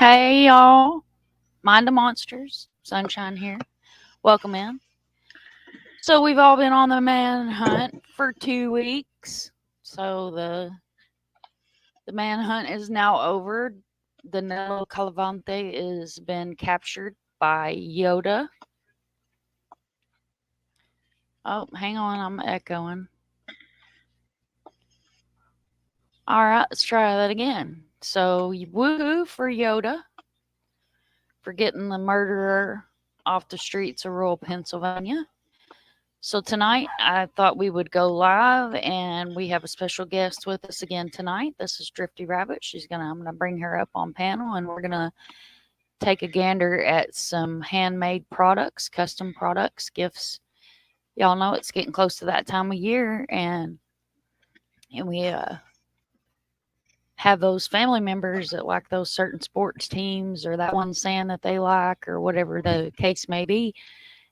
Hey y'all, Mind the Monsters, Sunshine here. Welcome in. So we've all been on the manhunt for 2 weeks. So the manhunt is now over. Danilo Calavante has been captured by Yoda. Oh, hang on, I'm echoing. All right, let's try that again. So woohoo for Yoda for getting the murderer off the streets of rural Pennsylvania. So tonight I thought we would go live and we have a special guest with us again tonight. This is DriftyRabbit. I'm gonna bring her up on panel and we're gonna take a gander at some handmade products, custom products, gifts. Y'all know it's getting close to that time of year and we have those family members that like those certain sports teams or that one saying that they like or whatever the case may be.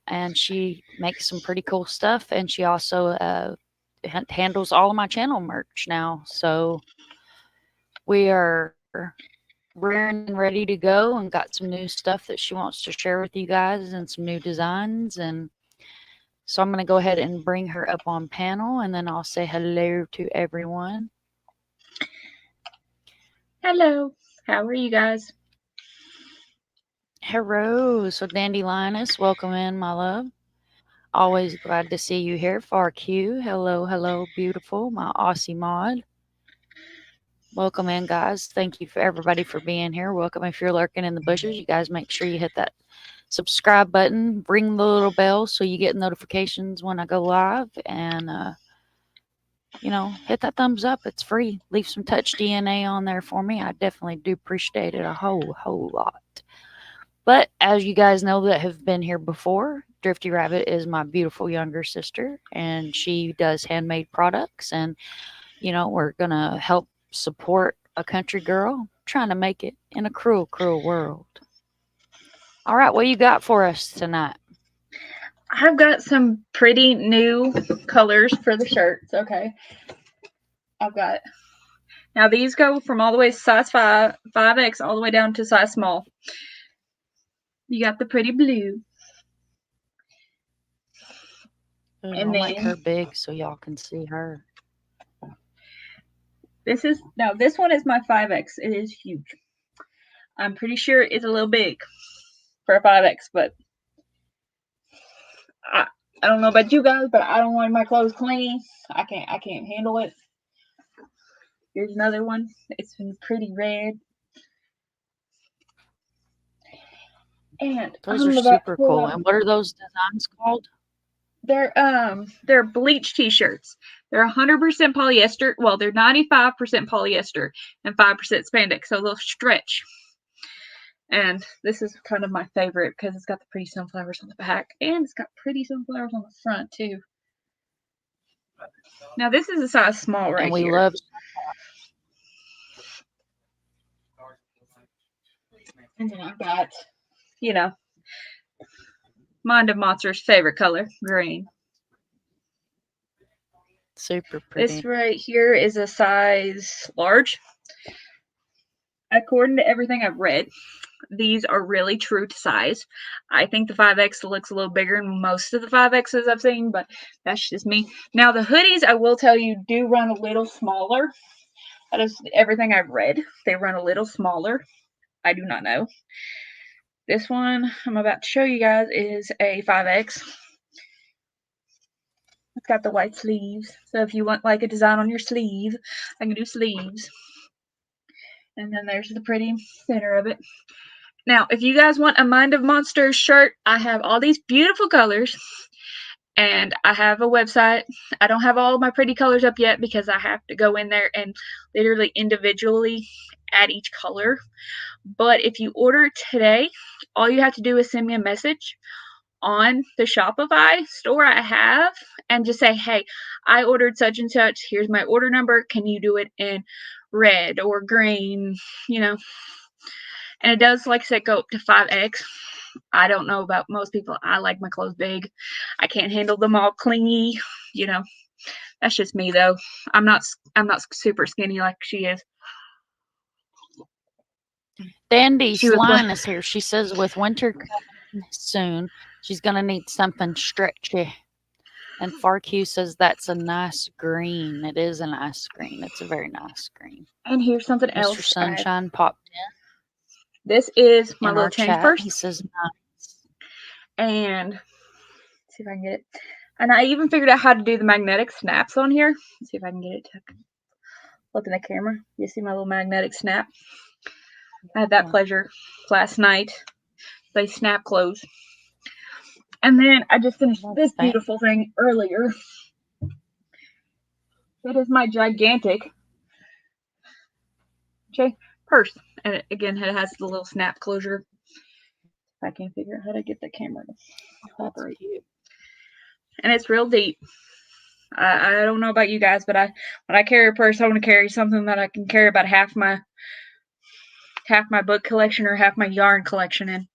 And she makes some pretty cool stuff. And she also handles all of my channel merch now. So we are rearing and ready to go and got some new stuff that she wants to share with you guys and some new designs. And so I'm going to go ahead and bring her up on panel and then I'll say hello to everyone. Hello. How are you guys? Hello. So Dandy Linus, welcome in, my love. Always glad to see you here. Far Q. Hello, hello, beautiful, my Aussie mod. Welcome in, guys. Thank you for everybody for being here. Welcome if you're lurking in the bushes. You guys make sure you hit that subscribe button, ring the little bell so you get notifications when I go live, and hit that thumbs up. It's free. Leave some touch DNA on there for me. I definitely do appreciate it a whole lot. But as you guys know that have been here before, DriftyRabbit is my beautiful younger sister, and she does handmade products, and we're gonna help support a country girl trying to make it in a cruel, cruel world. All right, what you got for us tonight? I've got some pretty new colors for the shirts. Okay. Now these go from all the way size 5X, all the way down to size small. You got the pretty blue. Ooh, and I'll make her big so y'all can see her. This one is my 5X. It is huge. I'm pretty sure it's a little big for a 5X, but I don't know about you guys, but I don't want my clothes clean. I can't handle it. Here's another one. It's been pretty red. And those are super cool. And what are those designs called? They're bleach t-shirts. They're 100% polyester. Well, they're 95% polyester and 5% spandex, so they'll stretch. And this is kind of my favorite because it's got the pretty sunflowers on the back and it's got pretty sunflowers on the front too. Now this is a size small right here. And we love. And then I've got, Mind of Monster's favorite color, green. Super pretty. This right here is a size large. According to everything I've read, these are really true to size. I think the 5X looks a little bigger than most of the 5Xs I've seen, but that's just me. Now the hoodies, I will tell you, do run a little smaller. That is everything I've read. They run a little smaller. I do not know. This one I'm about to show you guys is a 5X. It's got the white sleeves. So if you want like a design on your sleeve, I can do sleeves. And then there's the pretty center of it. Now, if you guys want a Mind of Monsters shirt, I have all these beautiful colors. And I have a website. I don't have all my pretty colors up yet because I have to go in there and literally individually add each color. But if you order today, all you have to do is send me a message on the Shopify store I have and just say, hey, I ordered such and such. Here's my order number. Can you do it in red or green? And it does, like I said, go up to 5X. I don't know about most people. I like my clothes big. I can't handle them all clingy. That's just me though. I'm not super skinny like she is. Dandy's She was like, line is here. She says, with winter coming soon, she's going to need something stretchy. And FarQ says that's a nice green. It is a nice green. It's a very nice green. and here's something Mr. else. Sunshine popped This is my in little our change chat. purse. He says, nice. And let's see if I can get it. And I even figured out how to do the magnetic snaps on here. Let's see if I can get it to look in the camera. You see my little magnetic snap? I had that pleasure last night. They snap close. And then I just finished this beautiful thing earlier. It is my gigantic purse. And it, again, it has the little snap closure. I can't figure out how to get the camera to operate. And it's real deep. I don't know about you guys, but when I carry a purse, I want to carry something that I can carry about half my book collection or half my yarn collection in.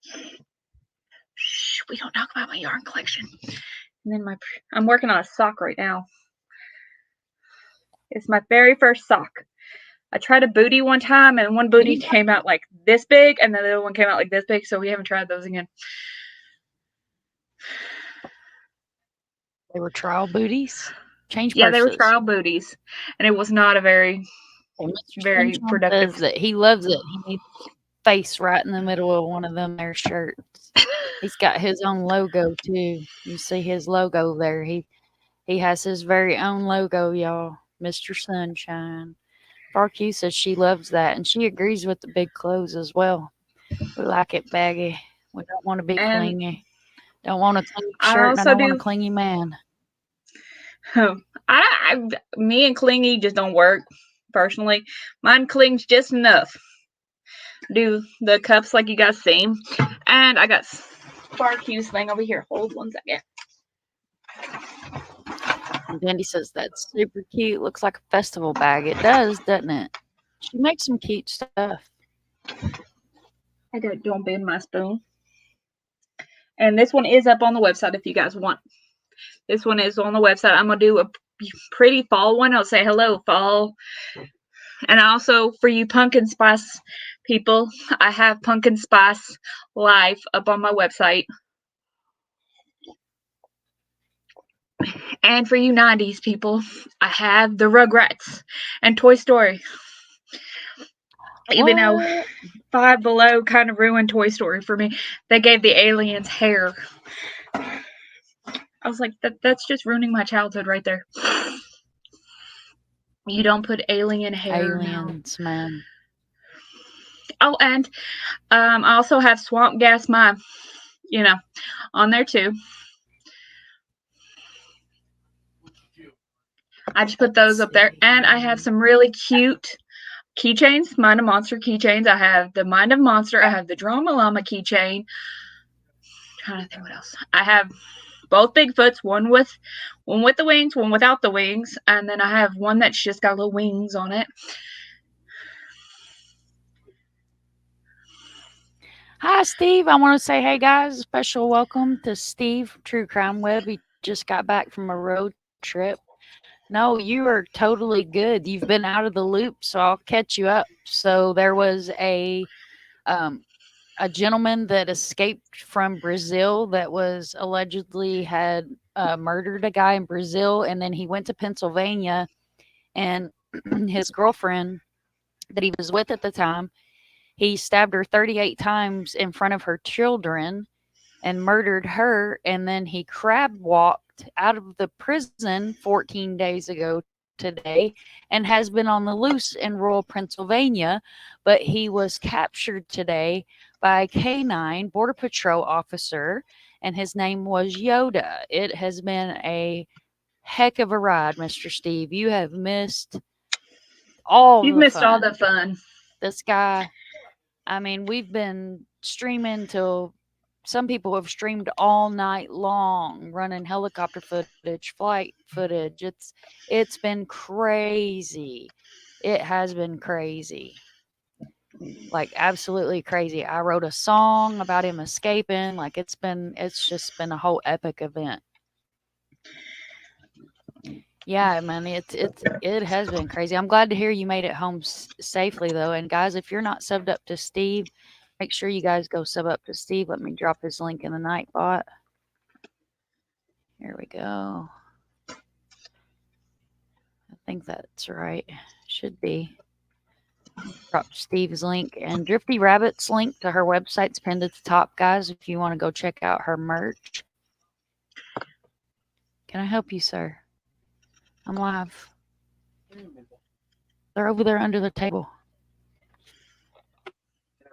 Shh, we don't talk about my yarn collection. And then I'm working on a sock right now. It's my very first sock. I tried a booty one time, and one booty came out like this big, and the other one came out like this big, so we haven't tried those again. They were trial booties? Change Yeah, purses. they were trial booties, and it was not a very productive. That he loves it. He needs face right in the middle of one of them there shirts. He's got his own logo too. You see his logo there. He has his very own logo, y'all. Mr. Sunshine. FarQ says she loves that, and she agrees with the big clothes as well. We like it baggy. We don't want to be clingy. Don't want a clingy shirt, and I don't want a clingy man. Me and clingy just don't work, personally. Mine clings just enough. Do the cups like you guys see. And I got FarQ's thing over here. Hold one second. And Dandy says that's super cute. Looks like a festival bag. It does, doesn't it? She makes some cute stuff. I don't bend my spoon. And this one is up on the website if you guys want. This one is on the website. I'm going to do a pretty fall one. I'll say hello, fall. And also, for you pumpkin spice people, I have pumpkin spice live up on my website. And for you 90s people, I have the Rugrats and Toy Story. Even though Five Below kind of ruined Toy Story for me. They gave the aliens hair. I was like, that's just ruining my childhood right there. You don't put alien hair. Aliens, man. Oh, and I also have Swamp Gas Mime, on there too. I just put those up there. And I have some really cute keychains, Mind of Monster keychains. I have the Mind of Monster. I have the Drama Llama keychain. I'm trying to think what else. I have both Bigfoots, one with the wings, one without the wings, and then I have one that's just got little wings on it. Hi, Steve. I want to say, hey guys, special welcome to Steve, True Crime Web. He just got back from a road trip. No, you are totally good. You've been out of the loop, so I'll catch you up. So there was a gentleman that escaped from Brazil that was allegedly had murdered a guy in Brazil, and then he went to Pennsylvania, and his girlfriend that he was with at the time, he stabbed her 38 times in front of her children and murdered her, and then he crab walked out of the prison 14 days ago today and has been on the loose in rural Pennsylvania, but he was captured today by a K9 Border Patrol officer, and his name was Yoda. It has been a heck of a ride, Mr. Steve. You have missed all the fun. This guy, I mean, we've been streaming till some people have streamed all night long, running helicopter footage, flight footage. It's been crazy. It has been crazy. Like absolutely crazy. I wrote a song about him escaping. Like it's just been a whole epic event. Yeah, man, it has been crazy. I'm glad to hear you made it home safely though. And guys, if you're not subbed up to Steve, make sure you guys go sub up to Steve. Let me drop his link in the Nightbot. Here we go. I think that's right. Should be. Drop Steve's link and Drifty Rabbit's link to her website's pinned at the top, guys. If you want to go check out her merch. Can I help you, sir? I'm live. They're over there under the table.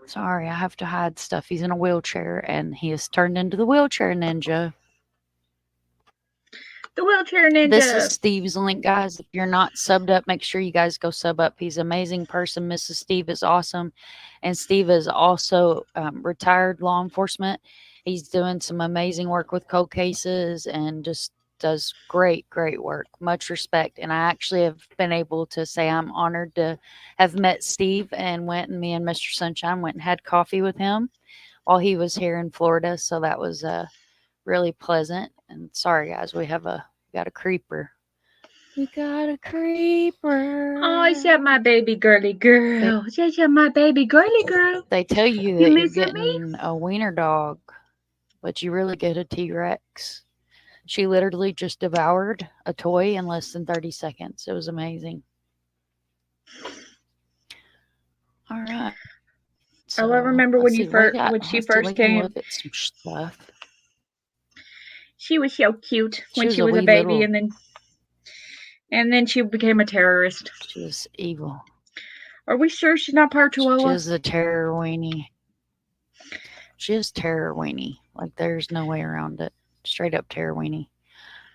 Sorry, I have to hide stuff. He's in a wheelchair and he is turned into the wheelchair ninja. The wheelchair ninja. This is Steve's link, guys. If you're not subbed up, make sure you guys go sub up. He's an amazing person. Mrs. Steve is awesome. And Steve is also retired law enforcement. He's doing some amazing work with cold cases and just does great work. Much respect. And I actually have been able to say I'm honored to have met Steve and me and Mr. Sunshine went and had coffee with him while he was here in Florida. So that was really pleasant. And sorry, guys, we got a creeper. We got a creeper. Oh, is that my baby girly girl? Is that my baby girly girl? They tell you that you're getting a wiener dog, but you really get a T-Rex. She literally just devoured a toy in less than 30 seconds. It was amazing. All right. So, I remember when she first came. Look at some stuff. She was so cute when she was a baby, and then she became a terrorist. She was evil. Are we sure she's not part Chihuahua? She's a terror weenie. She is terror weenie. Like there's no way around it. Straight up terror weenie.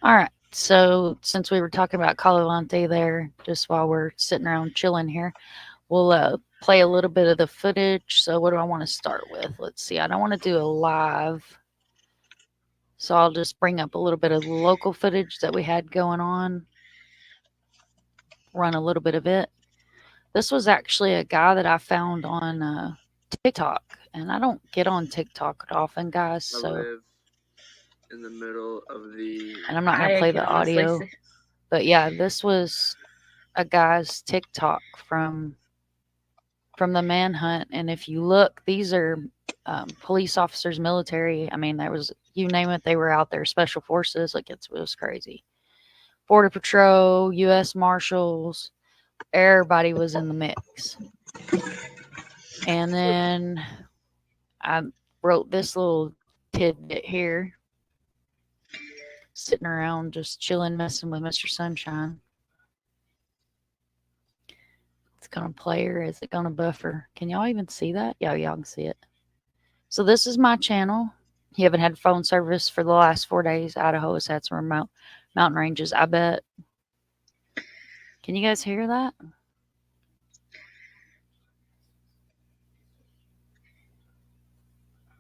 All right. So since we were talking about Calavante there, just while we're sitting around chilling here, we'll play a little bit of the footage. So what do I want to start with? Let's see. I don't want to do a live. So I'll just bring up a little bit of the local footage that we had going on. Run a little bit of it. This was actually a guy that I found on TikTok. And I don't get on TikTok often, guys. So I live in the middle of the... And I'm not going to play the audio. But yeah, this was a guy's TikTok from the manhunt. And if you look, these are police officers, military. I mean, there was, you name it, they were out there. Special forces. Like it was crazy. Border Patrol, U.S. Marshals. Everybody was in the mix. And then I wrote this little tidbit here. Sitting around just chilling, messing with Mr. Sunshine. It's going to play or is it going to buffer? Can y'all even see that? Yeah, y'all can see it. So this is my channel. You haven't had phone service for the last 4 days. Idaho has had some remote mountain ranges, I bet. Can you guys hear that?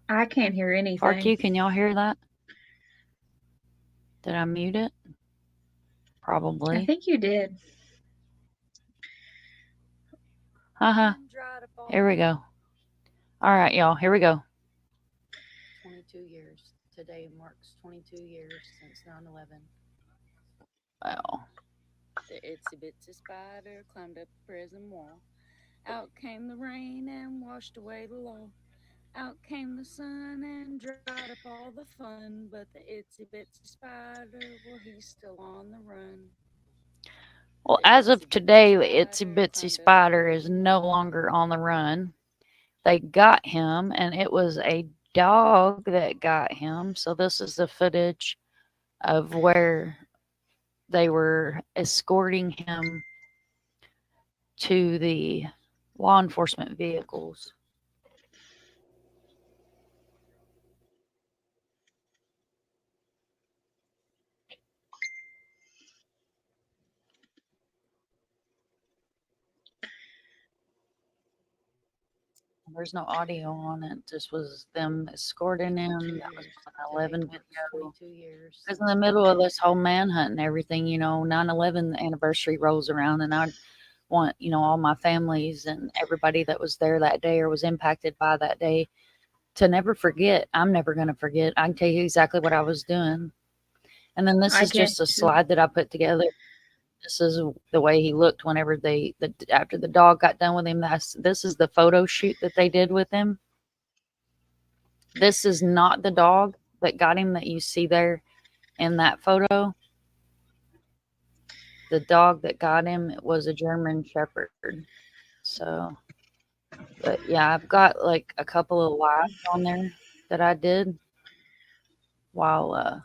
I can't hear anything. RQ, can y'all hear that? Did I mute it? Probably. I think you did. Here we go. All right, y'all. Here we go. 22 years. Today marks 22 years since 9/11. Wow. The itsy bitsy spider climbed up the prison wall. Out came the rain and washed away the law. Out came the sun and dried up all the fun. But the itsy bitsy spider, well, he's still on the run. Well, as of today, the itsy bitsy spider is no longer on the run. They got him, and it was a dog that got him. So this is the footage of where they were escorting him to the law enforcement vehicles. There's no audio on it. This was them escorting him. That was 9/11 video. 22 years. Because in the middle of this whole manhunt and everything, 9/11 anniversary rolls around, and I want, all my families and everybody that was there that day or was impacted by that day to never forget. I'm never going to forget. I can tell you exactly what I was doing. And then this is just a slide that I put together This is the way he looked whenever after the dog got done with him. This is the photo shoot that they did with him. This is not the dog that got him that you see there in that photo. The dog that got him, it was a German Shepherd. So, but yeah, I've got like a couple of lives on there that I did while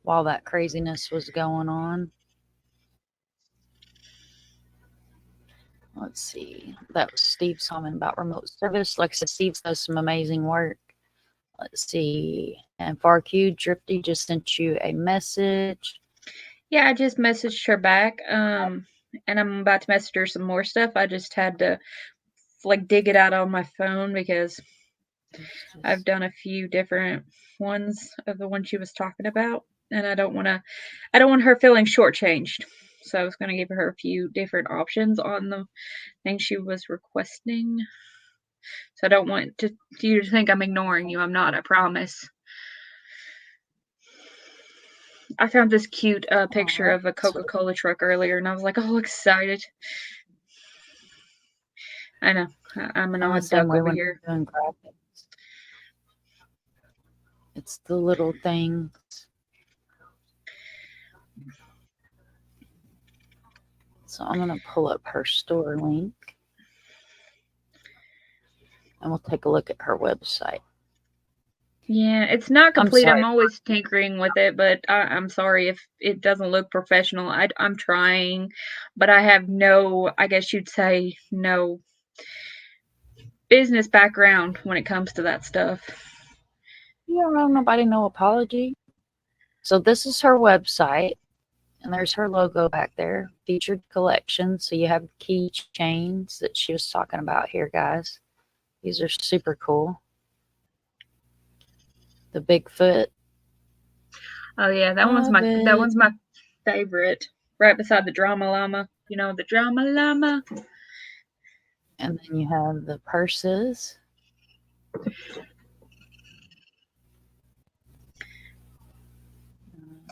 that craziness was going on. Let's see. That was Steve's comment about remote service. Like I said, Steve does some amazing work. Let's see. And FarQ, Drifty just sent you a message. Yeah, I just messaged her back. And I'm about to message her some more stuff. I just had to like dig it out on my phone because I've done a few different ones of the one she was talking about, and I don't want her feeling shortchanged. So I was going to give her a few different options on the thing she was requesting. So I don't want you to think I'm ignoring you. I'm not, I promise. I found this cute picture of a Coca-Cola truck earlier, and I was like, oh, excited. I know. I'm an odd duck over here. It's the little things. So I'm going to pull up her store link. And we'll take a look at her website. Yeah, it's not complete. I'm always tinkering with it, but I'm sorry if it doesn't look professional. I'm trying, but I have no, I guess you'd say, no business background when it comes to that stuff. You don't owe nobody no apology. So this is her website, and there's her logo back there. Featured collection. So you have keychains that she was talking about here, guys. These are super cool. The Bigfoot. Oh yeah, that one's my favorite. Right beside the drama llama. You know, the drama llama. And then you have the purses.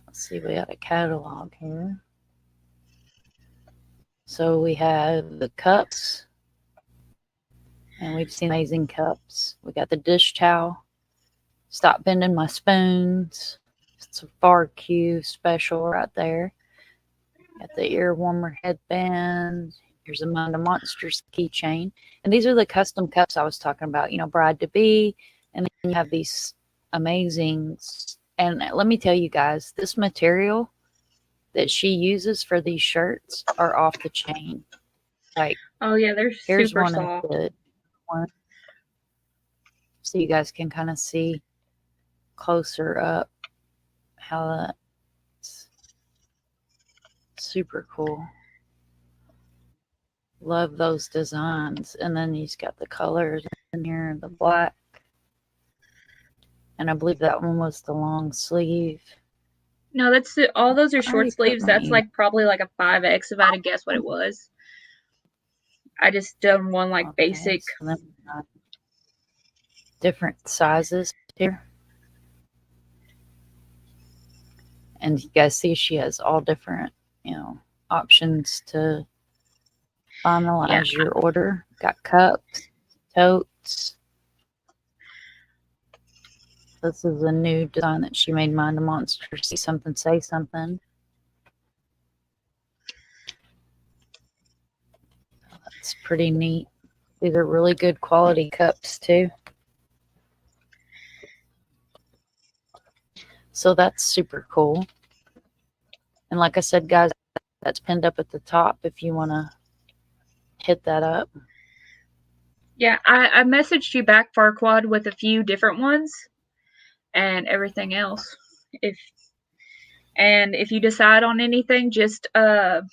Let's see, we got a catalog here. So we have the cups. And we've seen amazing cups. We got the dish towel. Stop bending my spoons. It's a FarQ special right there. Got the ear warmer headband. Here's a Amanda Monsters keychain. And these are the custom cups I was talking about. You know, bride to be. And then you have these amazing. And let me tell you guys, this material that she uses for these shirts are off the chain. Like, oh yeah, they're super soft. So you guys can kind of see closer up how that's super cool. Love those designs. And then he's got the colors in here, the black. And I believe that one was the long sleeve. No, that's all those are short sleeves. That's like probably like a 5X if I had to guess what it was. I just done one like basic. So different sizes here. And you guys see she has all different, options to finalize your order. Got cups, totes. This is a new design that she made, Mind a Monster. See something, say something. That's pretty neat. These are really good quality cups too. So that's super cool. And like I said, guys, that's pinned up at the top if you want to hit that up. Yeah, I messaged you back, Farquad, with a few different ones and everything else. If you decide on anything, just tell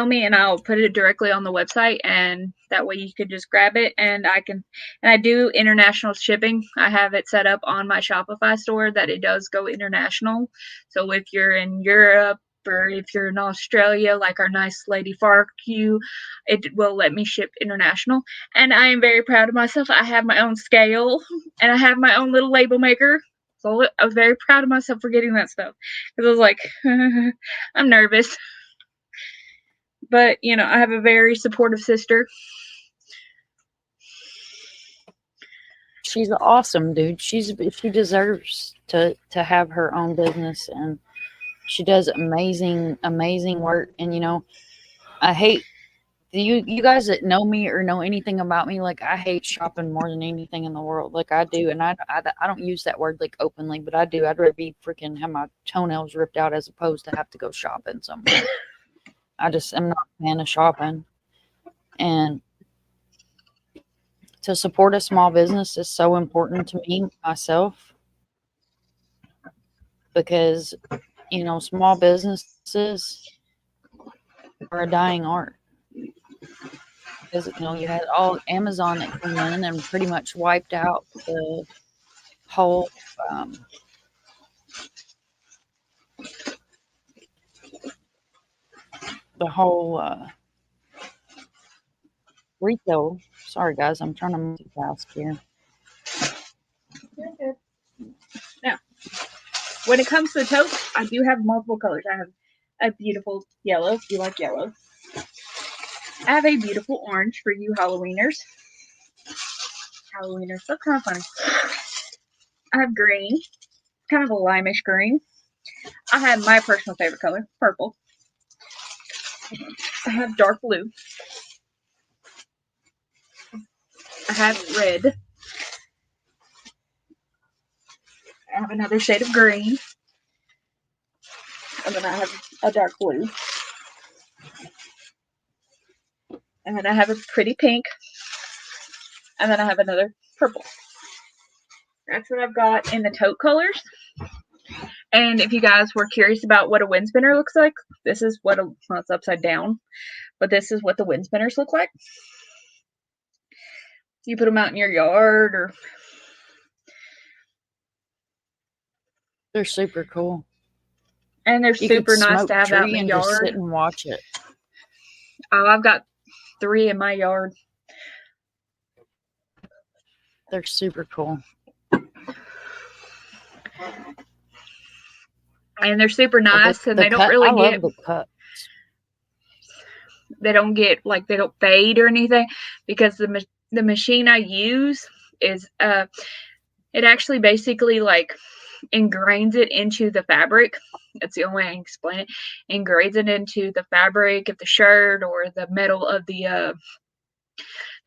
me and I'll put it directly on the website, and that way you could just grab it. And I do international shipping. I have it set up on my Shopify store that it does go international. So if you're in Europe or if you're in Australia, like our nice lady FarQ, it will let me ship international. And I am very proud of myself. I have my own scale and I have my own little label maker. So I was very proud of myself for getting that stuff. Because I was like, I'm nervous. But, you know, I have a very supportive sister. She's awesome, dude. She deserves to have her own business, and she does amazing work. And you know, I hate you guys that know me or know anything about me. Like, I hate shopping more than anything in the world. Like, I do, and I don't use that word like openly, but I do. I'd rather be freaking have my toenails ripped out as opposed to have to go shopping somewhere. I just am not a fan of shopping, and to support a small business is so important to me myself, because you know, small businesses are a dying art. Because you know, you had all Amazon that came in and pretty much wiped out whole the whole retail. Sorry guys, I'm trying to multitask here. Now, when it comes to the totes, I do have multiple colors. I have a beautiful yellow, if you like yellow. I have a beautiful orange for you Halloweeners. That's kind of funny. I have green, kind of a limeish green. I have my personal favorite color, purple. I have dark blue. I have red. I have another shade of green. And then I have a dark blue. And then I have a pretty pink. And then I have another purple. That's what I've got in the tote colors. And if you guys were curious about what a wind spinner looks like, this is what well, it's upside down, but this is what the wind spinners look like. You put them out in your yard, or They're super cool. And they're You super could nice smoke to have out in tree the and just sit yard. and watch it. Oh, I've got 3 in my yard. They're super cool. And they're super nice, and they don't I really love the cut. They don't get, like, they don't fade or anything, because the machine I use is it actually basically, like, ingrains it into the fabric. That's the only way I can explain it. Ingrains it into the fabric of the shirt or the metal of the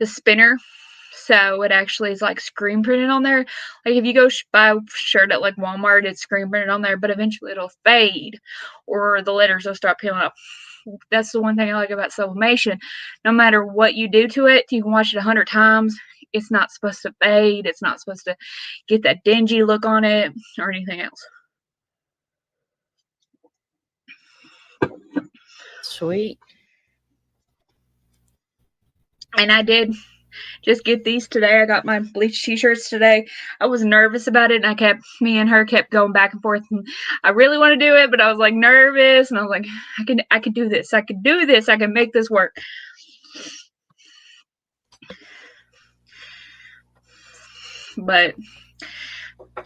spinner. So it actually is like screen printed on there. Like, if you go buy a shirt at like Walmart, it's screen printed on there, but eventually it'll fade or the letters will start peeling off. That's the one thing I like about sublimation. No matter what you do to it, you can watch it 100 times. It's not supposed to fade. It's not supposed to get that dingy look on it or anything else. Sweet. And I did just get these today. I got my bleach t-shirts today. I was nervous about it, and me and her kept going back and forth, and I really want to do it, but I was like nervous, and I was like, I could do this. I could do this. I can make this work. But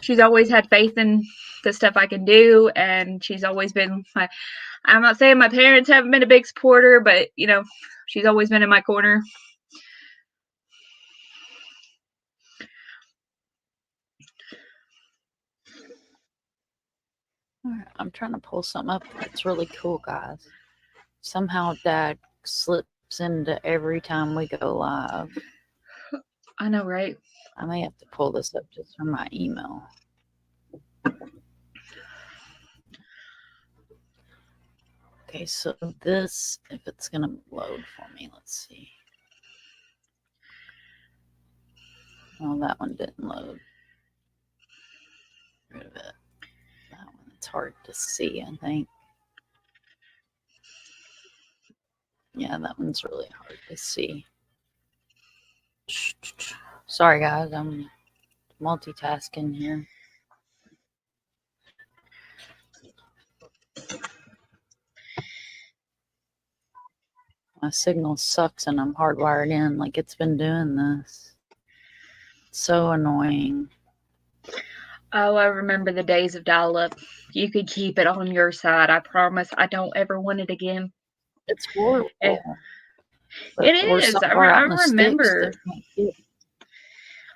she's always had faith in the stuff I can do, and she's always been I'm not saying my parents haven't been a big supporter, but you know, she's always been in my corner. I'm trying to pull something up that's really cool, guys. Somehow Dad slips into every time we go live. I know, right? I may have to pull this up just from my email. Okay, so this, if it's going to load for me, let's see. Oh, that one didn't load. Get rid of it. That one, it's hard to see, I think. Yeah, that one's really hard to see. Sorry, guys, I'm multitasking here. My signal sucks and I'm hardwired in. Like, it's been doing this. It's so annoying. Oh, I remember the days of dial-up. You could keep it on your side. I promise. I don't ever want it again. It's horrible. Eh, But It we're so is. far I out in the sticks remember. that we can't get it.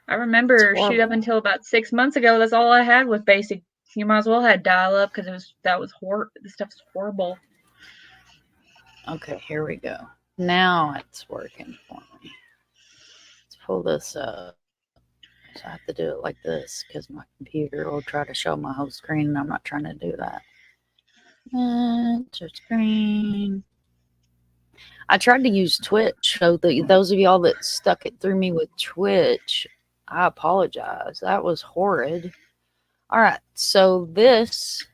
I It's remember shoot up horrible. until about 6 months ago. That's all I had was basic. You might as well had dial-up because the stuff's horrible. Okay, here we go. Now it's working for me. Let's pull this up. So I have to do it like this because my computer will try to show my whole screen, and I'm not trying to do that. Enter screen. I tried to use Twitch, so those of y'all that stuck it through me with Twitch, I apologize. That was horrid. All right, so this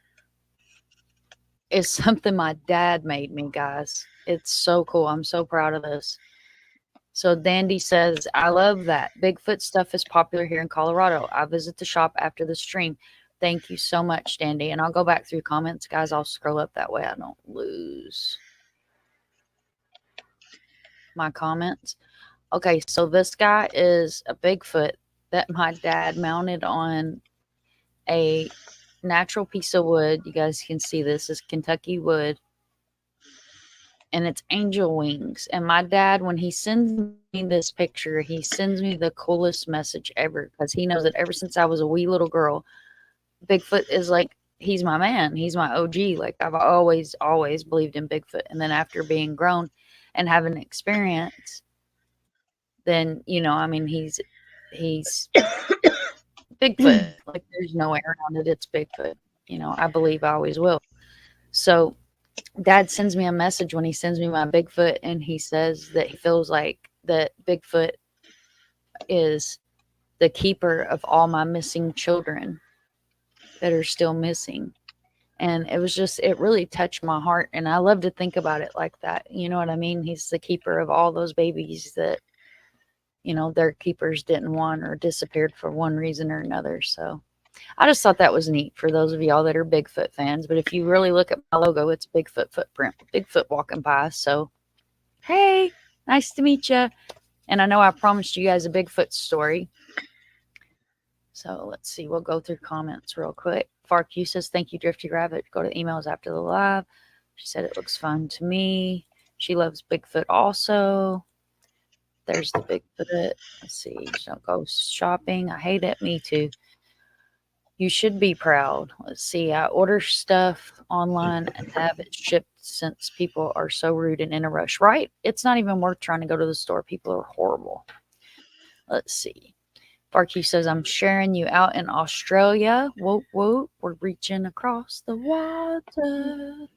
is something my dad made me, guys. It's so cool. I'm so proud of this. So Dandy says, I love that. Bigfoot stuff is popular here in Colorado. I visit the shop after the stream. Thank you so much, Dandy. And I'll go back through comments, guys. I'll scroll up that way I don't lose my comments. Okay, so this guy is a Bigfoot that my dad mounted on a natural piece of wood. You guys can see this is Kentucky wood. And it's angel wings. And my dad, when he sends me this picture, he sends me the coolest message ever because he knows that ever since I was a wee little girl, Bigfoot is like, he's my man. He's my OG. Like, I've always believed in Bigfoot. And then after being grown and having experience, then, you know, I mean, he's Bigfoot. Like, there's no way around it. It's Bigfoot. You know, I believe I always will. So Dad sends me a message when he sends me my Bigfoot, and he says that he feels like that Bigfoot is the keeper of all my missing children that are still missing. And it was just, it really touched my heart. And I love to think about it like that. You know what I mean? He's the keeper of all those babies that, you know, their keepers didn't want or disappeared for one reason or another. So I just thought that was neat for those of y'all that are Bigfoot fans. But if you really look at my logo, it's a Bigfoot footprint, Bigfoot walking by. So, hey, nice to meet you. And I know I promised you guys a Bigfoot story. So let's see. We'll go through comments real quick. FarQ says, thank you, DriftyRabbit. Go to emails after the live. She said it looks fun to me. She loves Bigfoot also. There's the Bigfoot. Let's see. Don't go shopping. I hate it. Me too. You should be proud. Let's see. I order stuff online and have it shipped since people are so rude and in a rush. Right? It's not even worth trying to go to the store. People are horrible. Let's see. Barkey says, I'm sharing you out in Australia. Whoop, whoop. We're reaching across the water.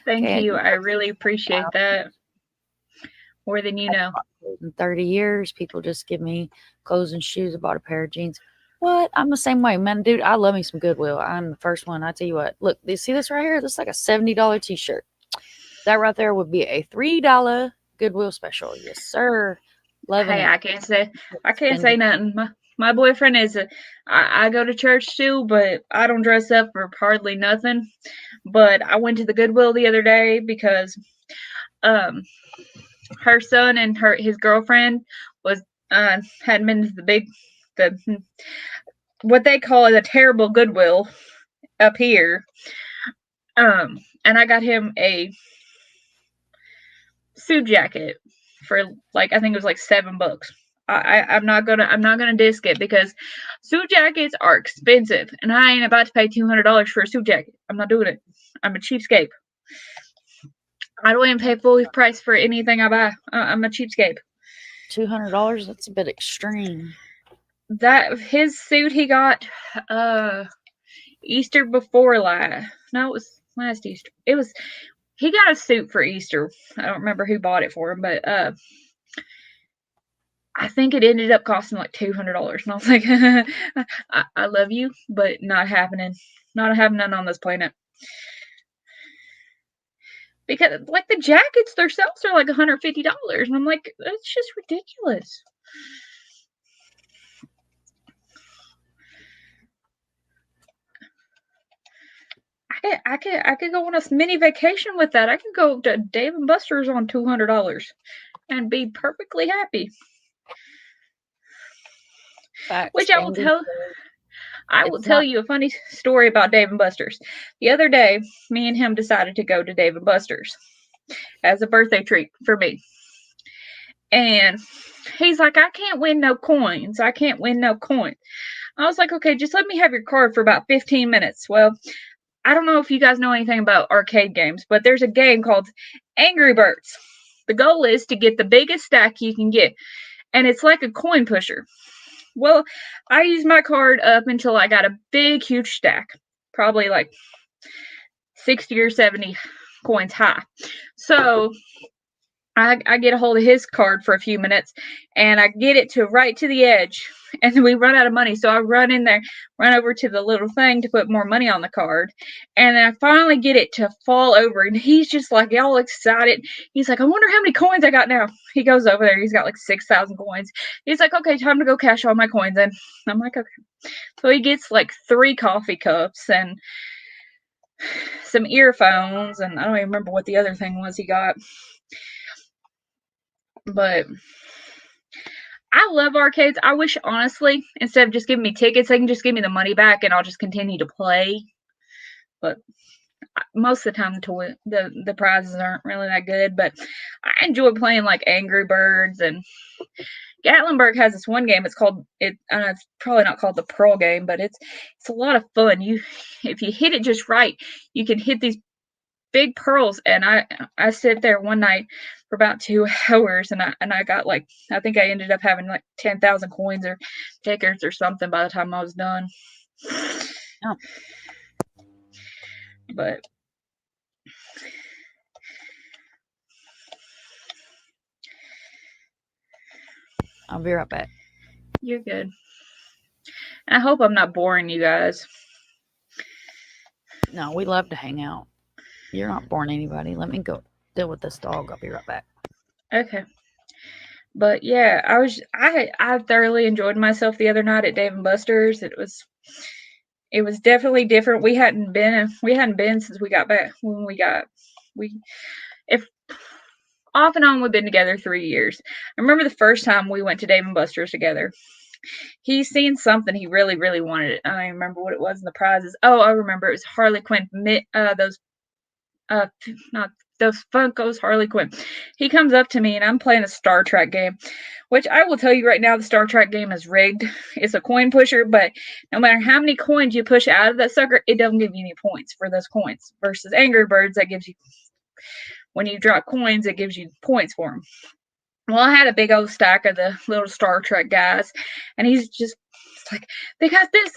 Thank Okay, you. I really appreciate that. More than you know. In 30 years, people just give me clothes and shoes. I bought a pair of jeans. What? I'm the same way, man. Dude, I love me some Goodwill. I'm the first one. I tell you what. Look, you see this right here? This is like a $70 t-shirt. That right there would be a $3 Goodwill special. Yes, sir. Loving it. I can't say nothing. My boyfriend is I go to church too, but I don't dress up for hardly nothing. But I went to the Goodwill the other day because her son and his girlfriend was had been to what they call a terrible Goodwill up here. And I got him a suit jacket for like, I think it was like $7. I'm not gonna disc it because suit jackets are expensive, and I ain't about to pay $200 for a suit jacket. I'm not doing it. I'm a cheapskate. I don't even pay full price for anything I buy. I'm a cheapskate. $200? That's a bit extreme. That his suit he got Easter before last. No, it was last Easter. He got a suit for Easter. I don't remember who bought it for him, but I think it ended up costing like $200. And I was like, I love you, but not happening. Not happening on this planet. Because like the jackets themselves are like $150. And I'm like, that's just ridiculous. I could go on a mini vacation with that. I could go to Dave and Buster's on $200 and be perfectly happy. Facts, Which I will tell. I will It's tell not you a funny story about Dave and Buster's. The other day, me and him decided to go to Dave and Buster's as a birthday treat for me. And he's like, I can't win no coins. I can't win no coins. I was like, okay, just let me have your card for about 15 minutes. Well, I don't know if you guys know anything about arcade games, but there's a game called Angry Birds. The goal is to get the biggest stack you can get, and it's like a coin pusher. Well, I used my card up until I got a big, huge stack, probably like 60 or 70 coins high. So I get a hold of his card for a few minutes, and I get it to right to the edge, and then we run out of money. So I run in there, run over to the little thing to put more money on the card, and then I finally get it to fall over, and he's just like all excited. He's like, I wonder how many coins I got now. He goes over there, he's got like 6,000 coins. He's like, okay, time to go cash all my coins in. I'm like, okay. So he gets like 3 coffee cups and some earphones, and I don't even remember what the other thing was he got. But I love arcades. I wish, honestly, instead of just giving me tickets, they can just give me the money back and I'll just continue to play. But most of the time, the prizes aren't really that good. But I enjoy playing like Angry Birds, and Gatlinburg has this one game. It's called it. It's probably not called the Pearl game, but it's a lot of fun. If you hit it just right, you can hit these big pearls. And I sit there one night for about 2 hours, and I got like, I think I ended up having like 10,000 coins or tickets or something by the time I was done. Oh. But I'll be right back. you're good. I hope I'm not boring you guys. No, we love to hang out. You're not boring anybody. Let me go deal with this dog. I'll be right back. Okay. But yeah, I thoroughly enjoyed myself the other night at Dave and Buster's. It was definitely different. We hadn't been since we got back if off and on we've been together 3 years. I remember the first time we went to Dave and Buster's together. He's seen something he really, really wanted. I don't even remember what it was in the prizes. Oh, I remember, it was Harley Quinn. Not those Funkos, Harley Quinn. He comes up to me and I'm playing a Star Trek game, which I will tell you right now, the Star Trek game is rigged. It's a coin pusher, but no matter how many coins you push out of that sucker, it doesn't give you any points for those coins. Versus Angry Birds, that gives you, when you drop coins, it gives you points for them. Well, I had a big old stack of the little Star Trek guys, and he's just like, they got this,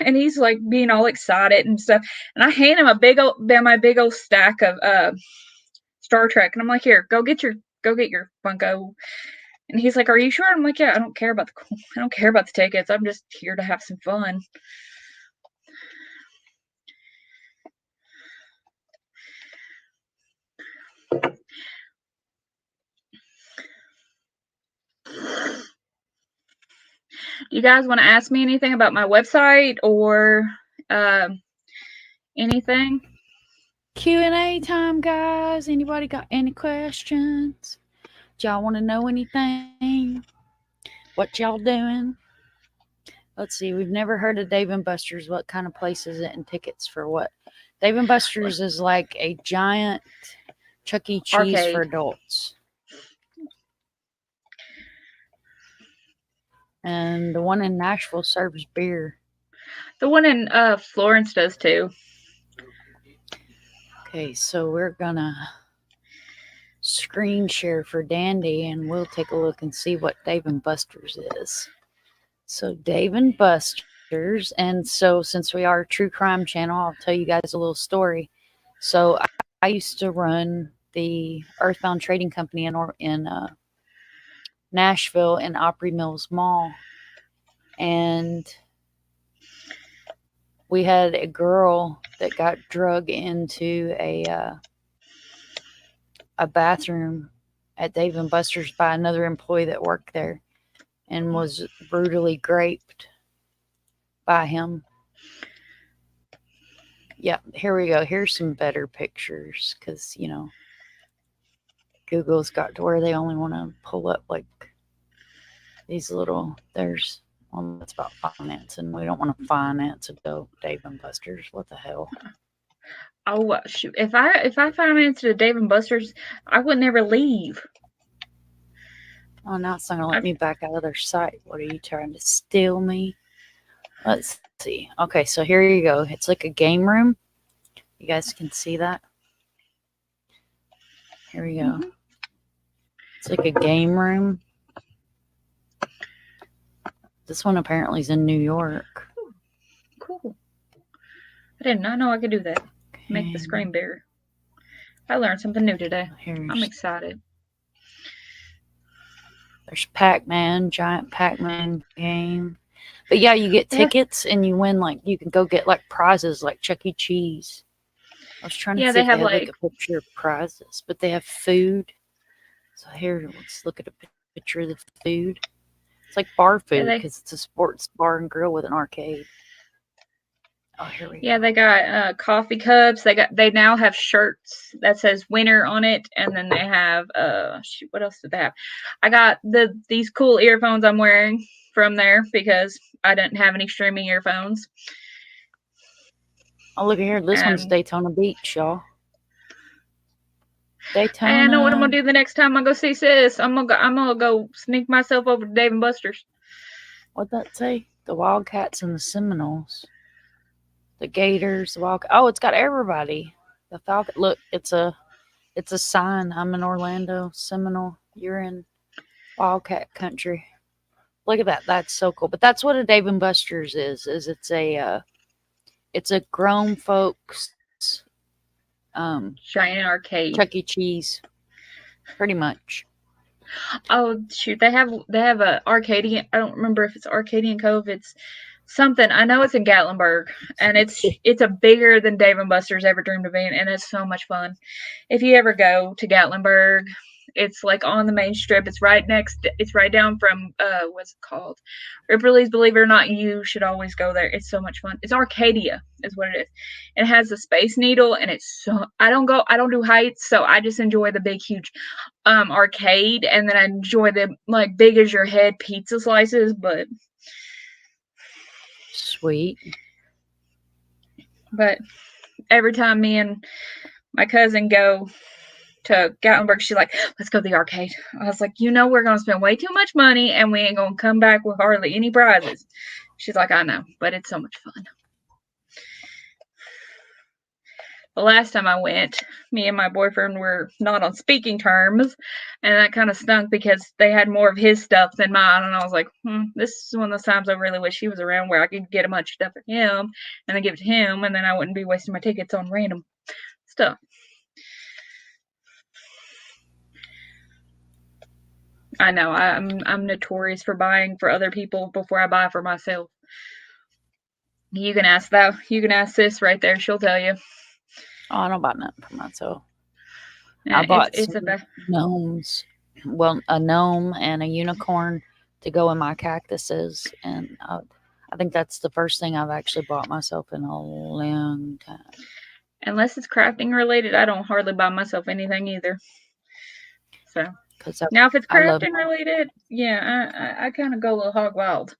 and he's like being all excited and stuff. And I hand him my big old stack of Star Trek, and I'm like, here, go get your Funko. And he's like, are you sure? I'm like, yeah, I don't care about the tickets. I'm just here to have some fun. Do you guys want to ask me anything about my website or anything? Q&A time, guys. Anybody got any questions? Do y'all want to know anything? What y'all doing? Let's see. We've never heard of Dave and Buster's. What kind of place is it, and tickets for what? Dave and Buster's is like a giant Chuck E. Cheese Arcade. for adults. And the one in Nashville serves beer. The one in Florence does too. Okay, so we're gonna screen share for Dandy, and we'll take a look and see what Dave and Buster's is. So Dave and Buster's, and so since we are a true crime channel, I'll tell you guys a little story. So I used to run the Earthbound Trading Company in Nashville in Opry Mills Mall, and we had a girl that got drug into a bathroom at Dave and Buster's by another employee that worked there, and was brutally raped by him. Yeah, here we go. Here's some better pictures, because, you know, Google's got to where they only want to pull up like these little, there's Well, that's about financing. We don't want to finance a dope Dave and Buster's. What the hell? Oh shoot! If I financed a Dave and Buster's, I would never leave. Oh, now it's not gonna let me back out of their site. What are you trying to steal me? Let's see. Okay, so here you go. It's like a game room. You guys can see that. Here we go. It's like a game room. This one apparently is in New York. Cool. I did not know I could do that. Make the screen bigger. I learned something new today. I'm excited. There's Pac-Man, giant Pac-Man game. But yeah, you get tickets and you win, like, you can go get like prizes like Chuck E. Cheese. I was trying to see if they have like a picture of prizes, but they have food. So here, let's look at a picture of the food. It's like bar food because it's a sports bar and grill with an arcade. Oh, here we go. Yeah, they got coffee cups. They now have shirts that says winner on it, and then they have shoot, what else did they have? I got these cool earphones I'm wearing from there because I didn't have any streaming earphones. Oh, look at here. This one's Daytona Beach, y'all. Daytona. I know what I'm gonna do the next time I go see sis. I'm gonna go sneak myself over to Dave and Buster's. What'd that say? The Wildcats and the Seminoles. The Gators, the Wildcats. Oh, it's got everybody. The Falcon. Look, it's a sign. I'm in Orlando, Seminole. You're in Wildcat country. Look at that. That's so cool. But that's what a Dave and Buster's is it's a grown folks giant arcade. Chuck E. Cheese. Pretty much. Oh shoot, they have a Arcadian. I don't remember if it's Arcadian Cove. It's something. I know it's in Gatlinburg, and it's a bigger than Dave and Buster's ever dreamed of being, and it's so much fun. If you ever go to Gatlinburg, it's like on the main strip. It's right down from what's it called? Ripley's Believe It or Not. You should always go there. It's so much fun. It's Arcadia is what it is. It has the Space Needle, and it's so I don't do heights, so I just enjoy the big huge arcade, and then I enjoy the like big as your head pizza slices, but sweet. But every time me and my cousin go to Gatlinburg, she's like, let's go to the arcade. I was like, we're going to spend way too much money and we ain't going to come back with hardly any prizes. She's like, I know, but it's so much fun. The last time I went, me and my boyfriend were not on speaking terms, and that kind of stunk because they had more of his stuff than mine, and I was like, this is one of those times I really wish he was around where I could get a bunch of stuff for him and then give it to him, and then I wouldn't be wasting my tickets on random stuff. I know, I'm notorious for buying for other people before I buy for myself. You can ask sis right there, she'll tell you. Oh, I don't buy nothing for myself. Yeah, I bought some gnomes. Well, a gnome and a unicorn to go in my cactuses. And I think that's the first thing I've actually bought myself in a long time. Unless it's crafting related, I don't hardly buy myself anything either. So now if it's crafting related, yeah, I kind of go a little hog wild.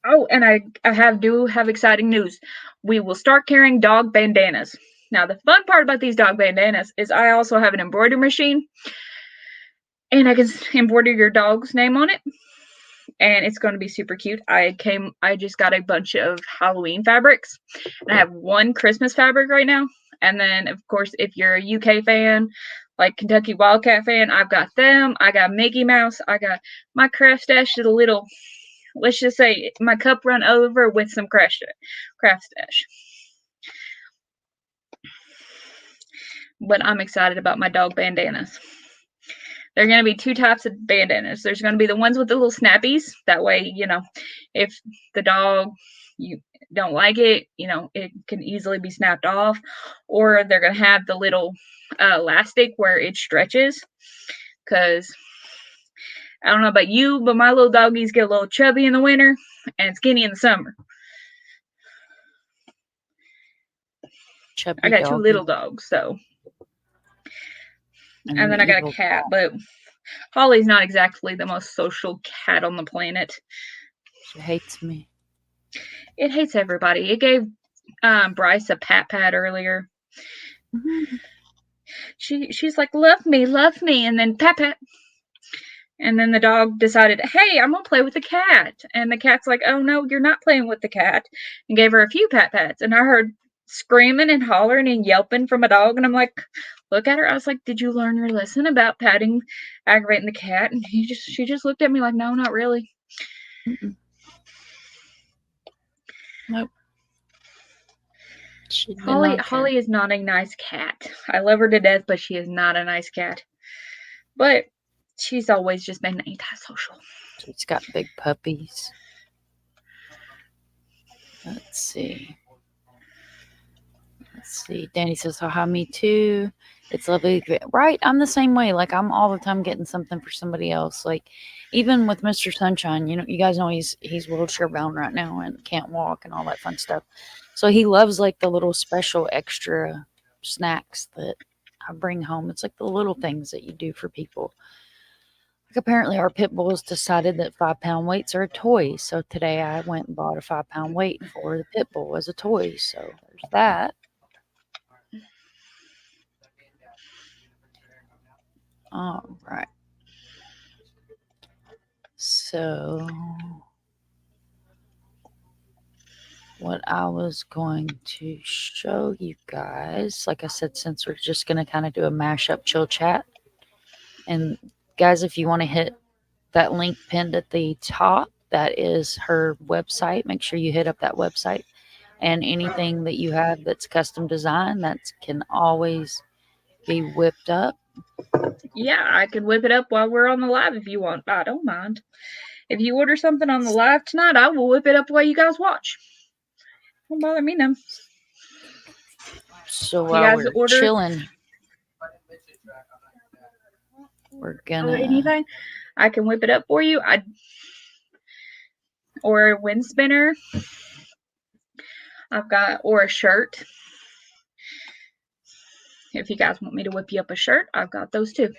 Oh, and I do have exciting news. We will start carrying dog bandanas. Now, the fun part about these dog bandanas is I also have an embroidery machine, and I can embroider your dog's name on it, and it's going to be super cute. I just got a bunch of Halloween fabrics, and I have one Christmas fabric right now, and then, of course, if you're a UK fan, like Kentucky Wildcat fan, I've got them. I got Mickey Mouse. I got my craft stash is a little... Let's just say my cup run over with some craft stash. But I'm excited about my dog bandanas. There are going to be two types of bandanas. There's going to be the ones with the little snappies. That way, if the dog, you don't like it, it can easily be snapped off. Or they're going to have the little elastic where it stretches. Because... I don't know about you, but my little doggies get a little chubby in the winter and skinny in the summer. Chubby I got doggy. 2 little dogs, so. And then I got a cat, but Holly's not exactly the most social cat on the planet. She hates me. It hates everybody. It gave Bryce a pat earlier. She's like, love me, and then pat. And then the dog decided, hey, I'm gonna play with the cat. And the cat's like, oh no, you're not playing with the cat. And gave her a few pats. And I heard screaming and hollering and yelping from a dog. And I'm like, look at her. I was like, did you learn your lesson about patting, aggravating the cat? And she just looked at me like, no, not really. Mm-mm. Nope. Holly is not a nice cat. I love her to death, but she is not a nice cat. But she's always just been antisocial. She's got big puppies. Let's see. Danny says, haha, me too. It's lovely. Right? I'm the same way. Like, I'm all the time getting something for somebody else. Like, even with Mr. Sunshine, you guys know he's wheelchair bound right now and can't walk and all that fun stuff. So he loves, like, the little special extra snacks that I bring home. It's like the little things that you do for people. Like, apparently our pit bulls decided that 5-pound weights are a toy. So today I went and bought a 5-pound weight for the pit bull as a toy. So there's that. All right. So what I was going to show you guys, like I said, since we're just going to kind of do a mashup chill chat. And guys, if you want to hit that link pinned at the top, that is her website. Make sure you hit up that website. And anything that you have that's custom design, that can always be whipped up. Yeah, I could whip it up while we're on the live if you want. I don't mind. If you order something on the live tonight, I will whip it up while you guys watch. Don't bother me now. So while we're chilling, we're gonna anything, I can whip it up for you. Or a wind spinner. Or a shirt. If you guys want me to whip you up a shirt, I've got those too.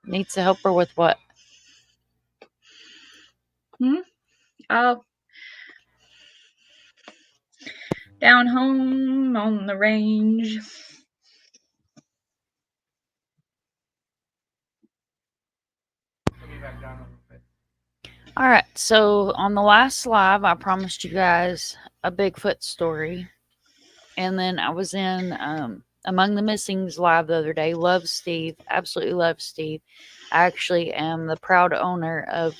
Needs a helper with what? Down home on the range. All right, so on the last live, I promised you guys a Bigfoot story. And then I was in Among the Missings live the other day. Love Steve. Absolutely love Steve. I actually am the proud owner of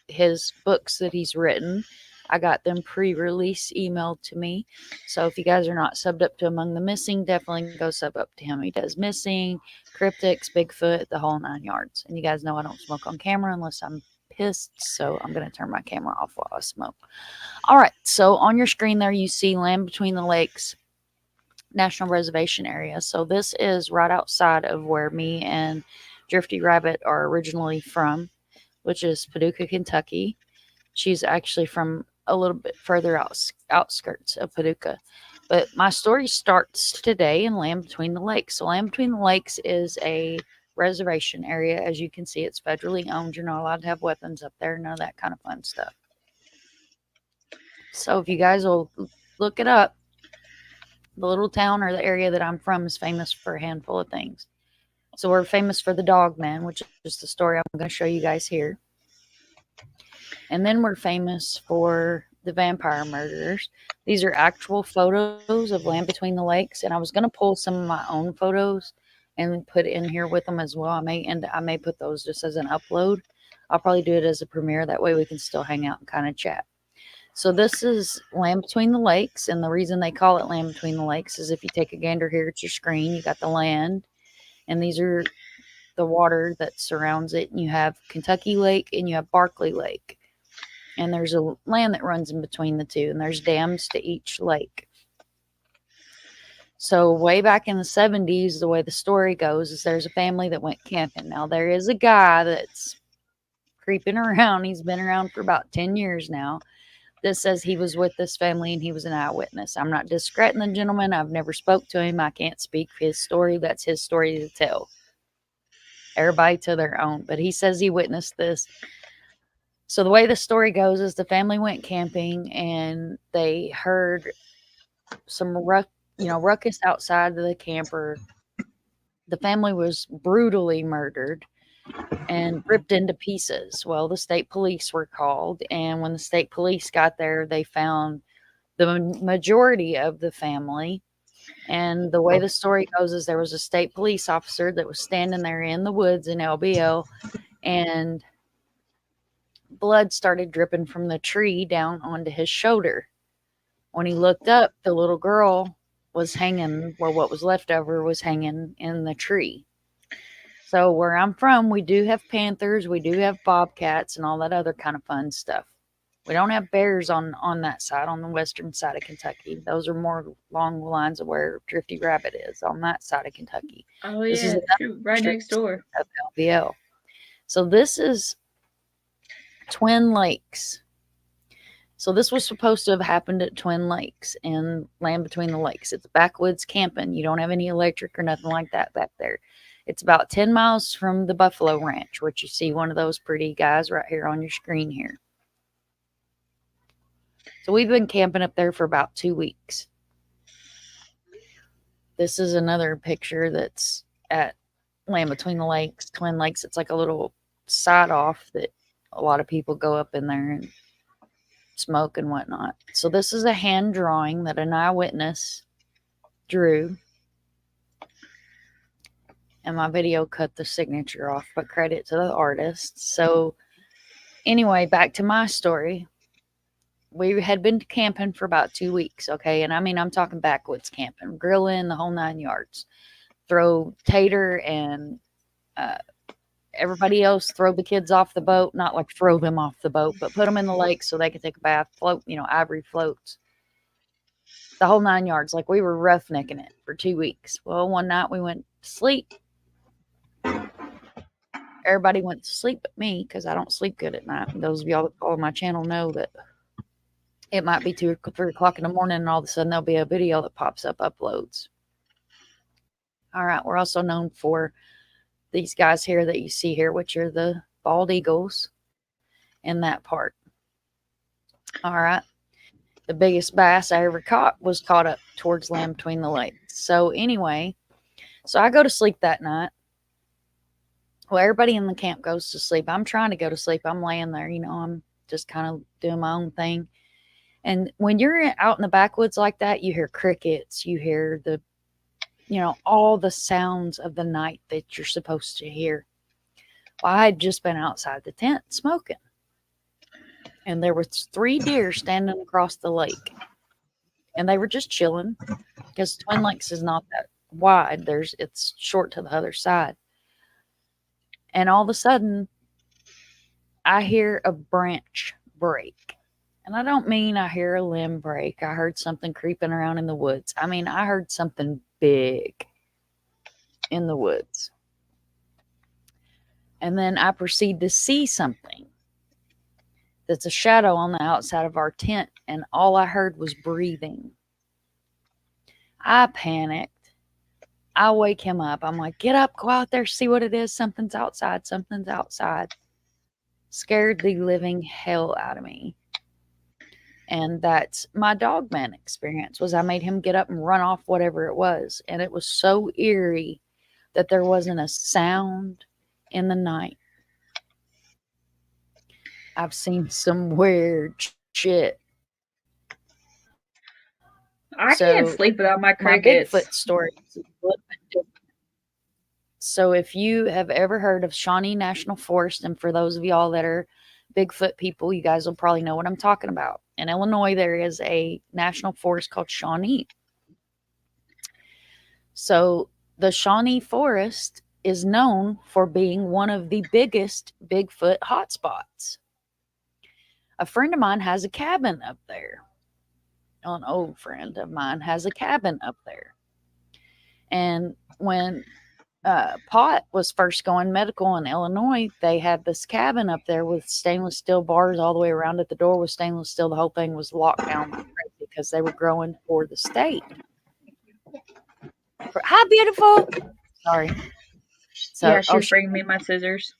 his books that he's written. I got them pre-release emailed to me. So if you guys are not subbed up to Among the Missing, definitely go sub up to him. He does missing, cryptics, Bigfoot, the whole 9 yards. And you guys know I don't smoke on camera unless I'm pissed. So I'm going to turn my camera off while I smoke. All right. So on your screen there, you see Land Between the Lakes National Reservation area. So this is right outside of where me and DriftyRabbit are originally from, which is Paducah, Kentucky. She's actually from a little bit further outskirts of Paducah. But my story starts today in Land Between the Lakes. So Land Between the Lakes is a reservation area. As you can see, it's federally owned. You're not allowed to have weapons up there. None of that kind of fun stuff. So if you guys will look it up, the little town or the area that I'm from is famous for a handful of things. So we're famous for the Dog Man, which is the story I'm going to show you guys here. And then we're famous for the vampire murderers. These are actual photos of Land Between the Lakes. And I was going to pull some of my own photos and put in here with them as well. I may put those just as an upload. I'll probably do it as a premiere. That way we can still hang out and kind of chat. So this is Land Between the Lakes. And the reason they call it Land Between the Lakes is if you take a gander here at your screen, you got the land. And these are the water that surrounds it. And you have Kentucky Lake and you have Barkley Lake. And there's a land that runs in between the two. And there's dams to each lake. So way back in the 70s, the way the story goes is there's a family that went camping. Now there is a guy that's creeping around. He's been around for about 10 years now. This says he was with this family and he was an eyewitness. I'm not discrediting the gentleman. I've never spoke to him. I can't speak his story. That's his story to tell. Everybody to their own. But he says he witnessed this. So the way the story goes is the family went camping and they heard some ruckus outside of the camper. The family was brutally murdered and ripped into pieces. Well, the state police were called, and when the state police got there, they found the majority of the family. And the way the story goes is there was a state police officer that was standing there in the woods in LBO, and blood started dripping from the tree down onto his shoulder. When he looked up, the little girl was hanging, well, what was left of her was hanging in the tree. So where I'm from, we do have panthers, we do have bobcats, and all that other kind of fun stuff. We don't have bears on that side, on the western side of Kentucky. Those are more along the lines of where DriftyRabbit is, on that side of Kentucky. Oh This is yeah, another shoot, right next door. of LBL. So this is Twin Lakes. So this was supposed to have happened at Twin Lakes and Land Between the Lakes. It's backwoods camping. You don't have any electric or nothing like that back there. It's about 10 miles from the Buffalo Ranch, which you see one of those pretty guys right here on your screen here. So we've been camping up there for about 2 weeks. This is another picture that's at Land Between the Lakes, Twin Lakes. It's like a little side off that a lot of people go up in there and smoke and whatnot. So this is a hand drawing that an eyewitness drew. And my video cut the signature off, but credit to the artist. So anyway, back to my story. We had been camping for about 2 weeks, okay? And I mean, I'm talking backwoods camping, grilling, the whole 9 yards. Throw Tater and everybody else, throw the kids off the boat. Not like throw them off the boat, but put them in the lake so they could take a bath, float, ivory floats. The whole 9 yards. Like we were roughnecking it for 2 weeks. Well, one night we went to sleep. Everybody went to sleep but me because I don't sleep good at night. And those of y'all that follow my channel know that it might be 2 or 3 o'clock in the morning and all of a sudden there'll be a video that pops up, uploads. All right. We're also known for these guys here that you see here, which are the bald eagles in that part. All right. The biggest bass I ever caught was caught up towards Land Between the Lakes. So anyway, so I go to sleep that night. Well, everybody in the camp goes to sleep. I'm trying to go to sleep. I'm laying there, I'm just kind of doing my own thing. And when you're out in the backwoods like that, you hear crickets, you hear the, all the sounds of the night that you're supposed to hear. Well, I had just been outside the tent smoking. And there were 3 deer standing across the lake. And they were just chilling because Twin Lakes is not that wide. It's short to the other side. And all of a sudden, I hear a branch break. And I don't mean I hear a limb break. I heard something creeping around in the woods. I mean, I heard something big in the woods. And then I proceed to see something that's a shadow on the outside of our tent. And all I heard was breathing. I panicked. I wake him up. I'm like, get up, go out there, see what it is. Something's outside. Something's outside. Scared the living hell out of me. And that's my dog man experience, was I made him get up and run off whatever it was. And it was so eerie that there wasn't a sound in the night. I've seen some weird shit. I can't sleep without my My crickets. Bigfoot story is a little bit different. So if you have ever heard of Shawnee National Forest, and for those of y'all that are Bigfoot people, you guys will probably know what I'm talking about. In Illinois, there is a national forest called Shawnee. So the Shawnee Forest is known for being one of the biggest Bigfoot hotspots. A friend of mine has a cabin up there. An old friend of mine has a cabin up there. And when Pot was first going medical in Illinois, they had this cabin up there with stainless steel bars all the way around it. The door was stainless steel. The whole thing was locked down like crazy because they were growing for the state. Hi, beautiful. Sorry. So, Yeah, she was bringing me my scissors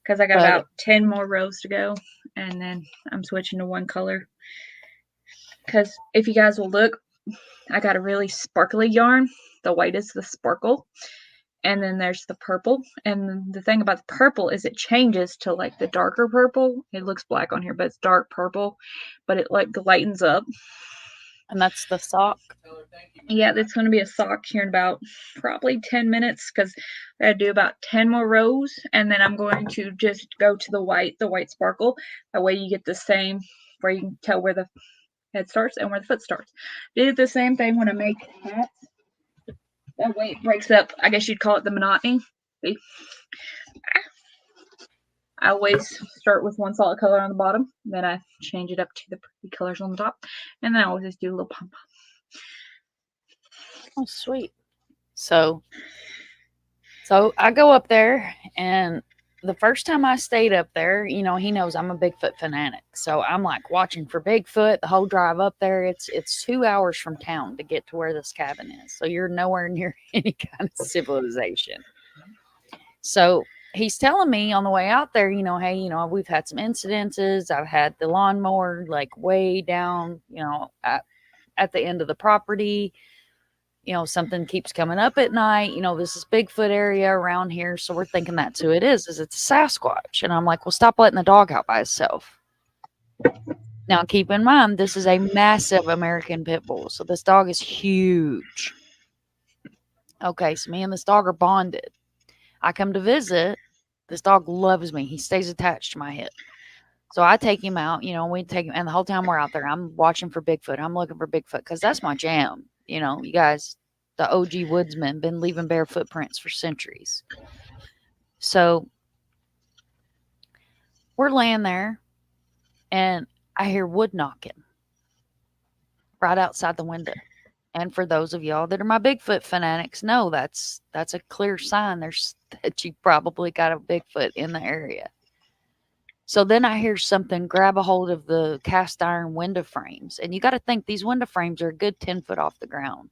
because I got but about 10 more rows to go, and then I'm switching to one color. Because if you guys will look, I got a really sparkly yarn. The white is the sparkle, and then there's the purple. And the thing about the purple is it changes to like the darker purple. It looks black on here, but it's dark purple, but it like lightens up. and that's the sock. Yeah, it's going to be a sock here in about probably 10 minutes because I gotta do about 10 more rows, and then I'm going to just go to the white sparkle. That way you get the same, where you can tell where the head starts and where the foot starts. Do the same thing when I make hats. That way it breaks up, I guess you'd call it the monotony. See? I always start with one solid color on the bottom, then I change it up to the pretty colors on the top, and then I always just do a little pom pom. Oh, sweet. So I go up there, and the first time I stayed up there, he knows I'm a Bigfoot fanatic. So I'm like watching for Bigfoot the whole drive up there. It's 2 hours from town to get to where this cabin is. So you're nowhere near any kind of civilization. So he's telling me on the way out there, hey, we've had some incidences. I've had the lawnmower like way down, at the end of the property. Something keeps coming up at night. This is Bigfoot area around here. So we're thinking that's who it is it's a Sasquatch. And I'm like, well, stop letting the dog out by itself. Now, keep in mind, this is a massive American pit bull. So this dog is huge. Okay, so me and this dog are bonded. I come to visit. This dog loves me. He stays attached to my hip. So I take him out, we take him. And the whole time we're out there, I'm watching for Bigfoot. I'm looking for Bigfoot because that's my jam. You guys, the OG woodsmen, been leaving bare footprints for centuries. So we're laying there, and I hear wood knocking right outside the window. And for those of y'all that are my Bigfoot fanatics, know that's a clear sign that you probably got a Bigfoot in the area. So then I hear something grab a hold of the cast iron window frames. And you got to think these window frames are a good 10 foot off the ground.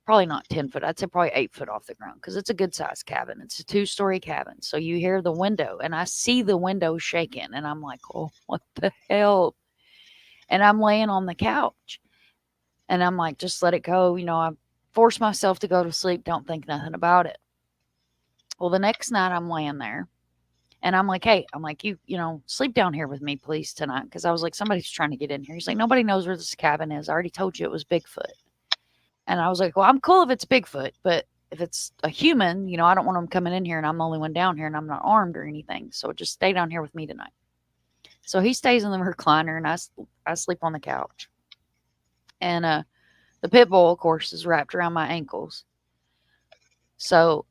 Probably not 10 foot. I'd say probably 8 foot off the ground because it's a good sized cabin. It's a 2-story cabin. So you hear the window and I see the window shaking. And I'm like, oh, what the hell? And I'm laying on the couch. And I'm like, just let it go. I force myself to go to sleep. Don't think nothing about it. Well, the next night I'm laying there. And I'm like, hey, you sleep down here with me, please, tonight. Because I was like, somebody's trying to get in here. He's like, nobody knows where this cabin is. I already told you it was Bigfoot. And I was like, well, I'm cool if it's Bigfoot. But if it's a human, I don't want them coming in here. And I'm the only one down here. And I'm not armed or anything. So just stay down here with me tonight. So he stays in the recliner. And I sleep on the couch. And the pit bull, of course, is wrapped around my ankles. So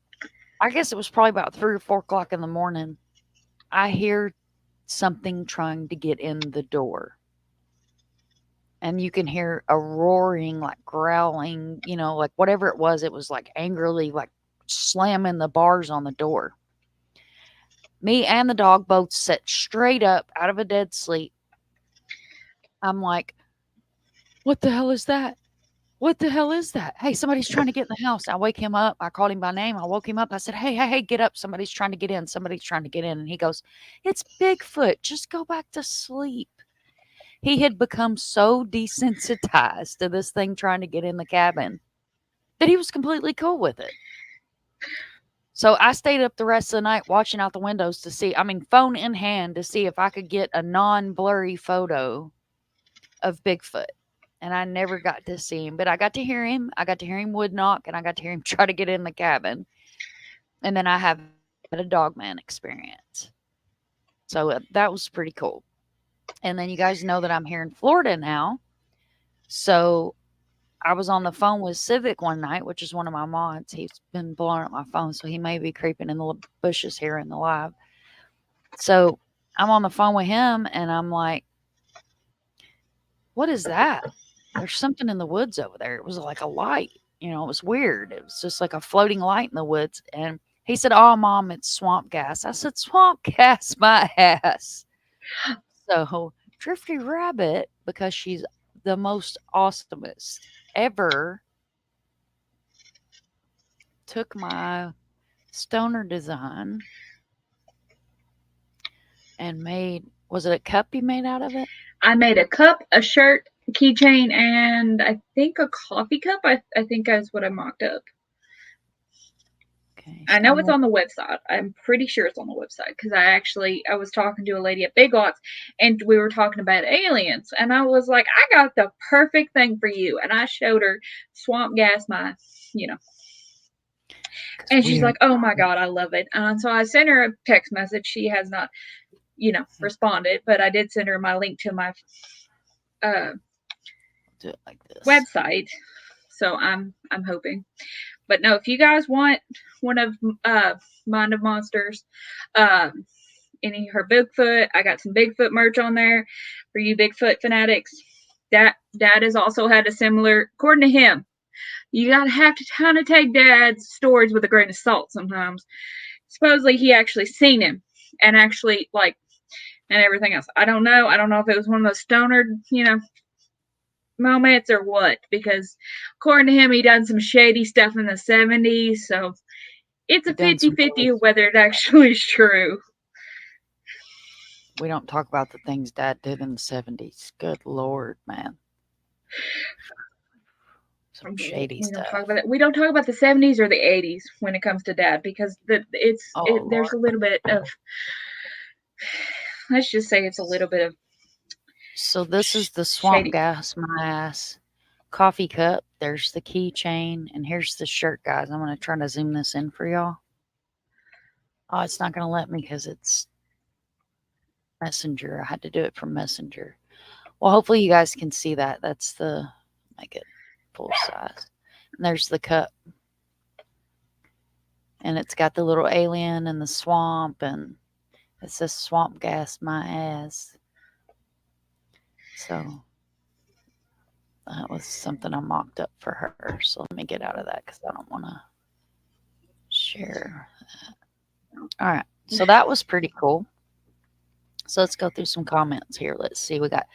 I guess it was probably about 3 or 4 o'clock in the morning. I hear something trying to get in the door. And you can hear a roaring, like growling, like whatever it was like angrily, like slamming the bars on the door. Me and the dog both sat straight up out of a dead sleep. I'm like, what the hell is that? What the hell is that? Hey, somebody's trying to get in the house. I wake him up. I called him by name. I woke him up. I said, hey, get up. Somebody's trying to get in. Somebody's trying to get in. And he goes, it's Bigfoot. Just go back to sleep. He had become so desensitized to this thing trying to get in the cabin that he was completely cool with it. So I stayed up the rest of the night watching out the windows to see, phone in hand, to see if I could get a non-blurry photo of Bigfoot. And I never got to see him, but I got to hear him. I got to hear him wood knock, and I got to hear him try to get in the cabin. And then I had a dogman experience. So that was pretty cool. And then you guys know that I'm here in Florida now. So I was on the phone with Civic one night, which is one of my mods. He's been blowing up my phone, so he may be creeping in the bushes here in the live. So I'm on the phone with him, and I'm like, what is that? There's something in the woods over there. It was like a light. It was weird. It was just like a floating light in the woods. And he said, oh, Mom, it's swamp gas. I said, swamp gas, my ass. So DriftyRabbit, because she's the most awesomest ever, took my stoner design and made. Was it a cup you made out of it? I made a cup, a shirt, a keychain, and I think a coffee cup. I think that's what I mocked up. Okay. I know it's on the website. I'm pretty sure it's on the website because I was talking to a lady at Big Lots and we were talking about aliens. And I was like, I got the perfect thing for you. And I showed her swamp gas, and she's like, oh my God, I love it. So I sent her a text message. She has not, responded, but I did send her my link to my do it like this. website. So I'm hoping. But no, if you guys want one of Mind of Monsters, any her Bigfoot, I got some Bigfoot merch on there for you Bigfoot fanatics. Dad has also had a similar, according to him, you gotta have to kind of take Dad's stories with a grain of salt sometimes. Supposedly he actually seen him and actually and everything else. I don't know. I don't know if it was one of those stoner, moments or what, because according to him he done some shady stuff in the 70s, so it's a 50-50 whether it actually is true. We don't talk about the things Dad did in the 70s. Good Lord, man. Some shady stuff. We don't talk about the 70s or the 80s when it comes to Dad, because there's a little bit of, let's just say it's a little bit of. So this is the swamp gas my ass coffee cup. There's the keychain, and here's the shirt, guys. I'm going to try to zoom this in for y'all. Oh, it's not going to let me because it's Messenger. I had to do it from Messenger. Well, hopefully you guys can see that. That's make it full size. And there's the cup. And it's got the little alien and the swamp, and it says swamp gas my ass. So that was something I mocked up for her. So let me get out of that because I don't want to share that. All right. So that was pretty cool. So let's go through some comments here. Let's see. We got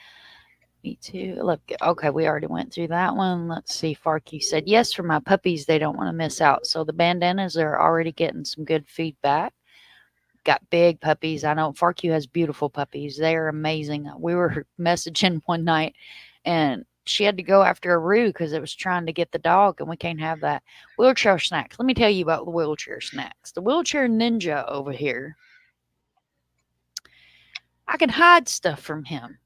me too. Look, okay, we already went through that one. Let's see. Farkey said, yes, for my puppies, they don't want to miss out. So the bandanas are already getting some good feedback. Got big puppies. I know Farkey has beautiful puppies. They are amazing. We were messaging one night and she had to go after a Roo because it was trying to get the dog, and we can't have that. Wheelchair snacks. Let me tell you about the wheelchair snacks. The wheelchair ninja over here, I can hide stuff from him.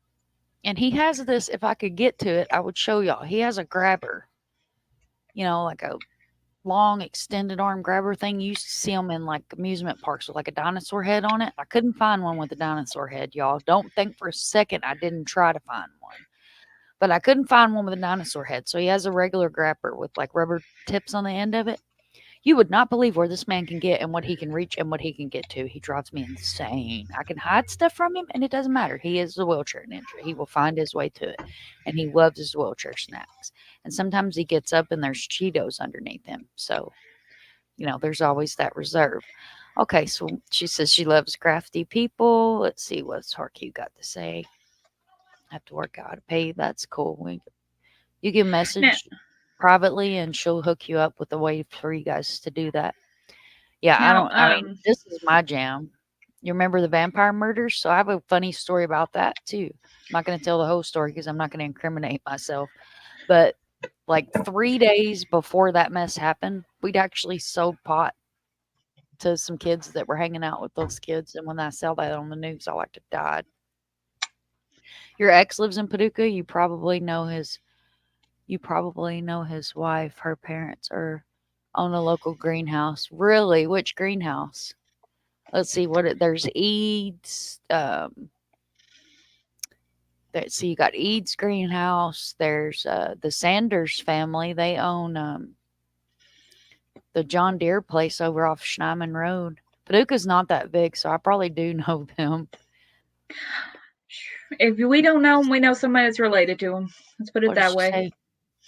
And he has this, if I could get to it, I would show y'all. He has a grabber, like a long extended arm grabber thing. You used to see them in like amusement parks with like a dinosaur head on it. I couldn't find one with a dinosaur head, y'all. Don't think for a second I didn't try to find one. But I couldn't find one with a dinosaur head. So he has a regular grabber with like rubber tips on the end of it. You would not believe where this man can get and what he can reach and what he can get to. He drives me insane. I can hide stuff from him, and it doesn't matter. He is the wheelchair ninja. He will find his way to it, and he loves his wheelchair snacks. And sometimes he gets up, and there's Cheetos underneath him. So, there's always that reserve. Okay, so she says she loves crafty people. Let's see what's Harky got to say. I have to work out to pay. That's cool. You can message privately and she'll hook you up with a way for you guys to do that. Yeah, I mean, this is my jam. You remember the vampire murders? So I have a funny story about that too. I'm not going to tell the whole story because I'm not going to incriminate myself. But like 3 days before that mess happened, we'd actually sold pot to some kids that were hanging out with those kids. And when I saw that on the news, I like to die. Your ex lives in Paducah. You probably know his wife. Her parents are on a local greenhouse. Really? Which greenhouse? Let's see there's Eads. So you got Eads greenhouse. There's the Sanders family. They own the John Deere place over off Schneemann Road. Paducah's not that big, so I probably do know them. If we don't know them, we know somebody that's related to them. Let's put it that way. Say?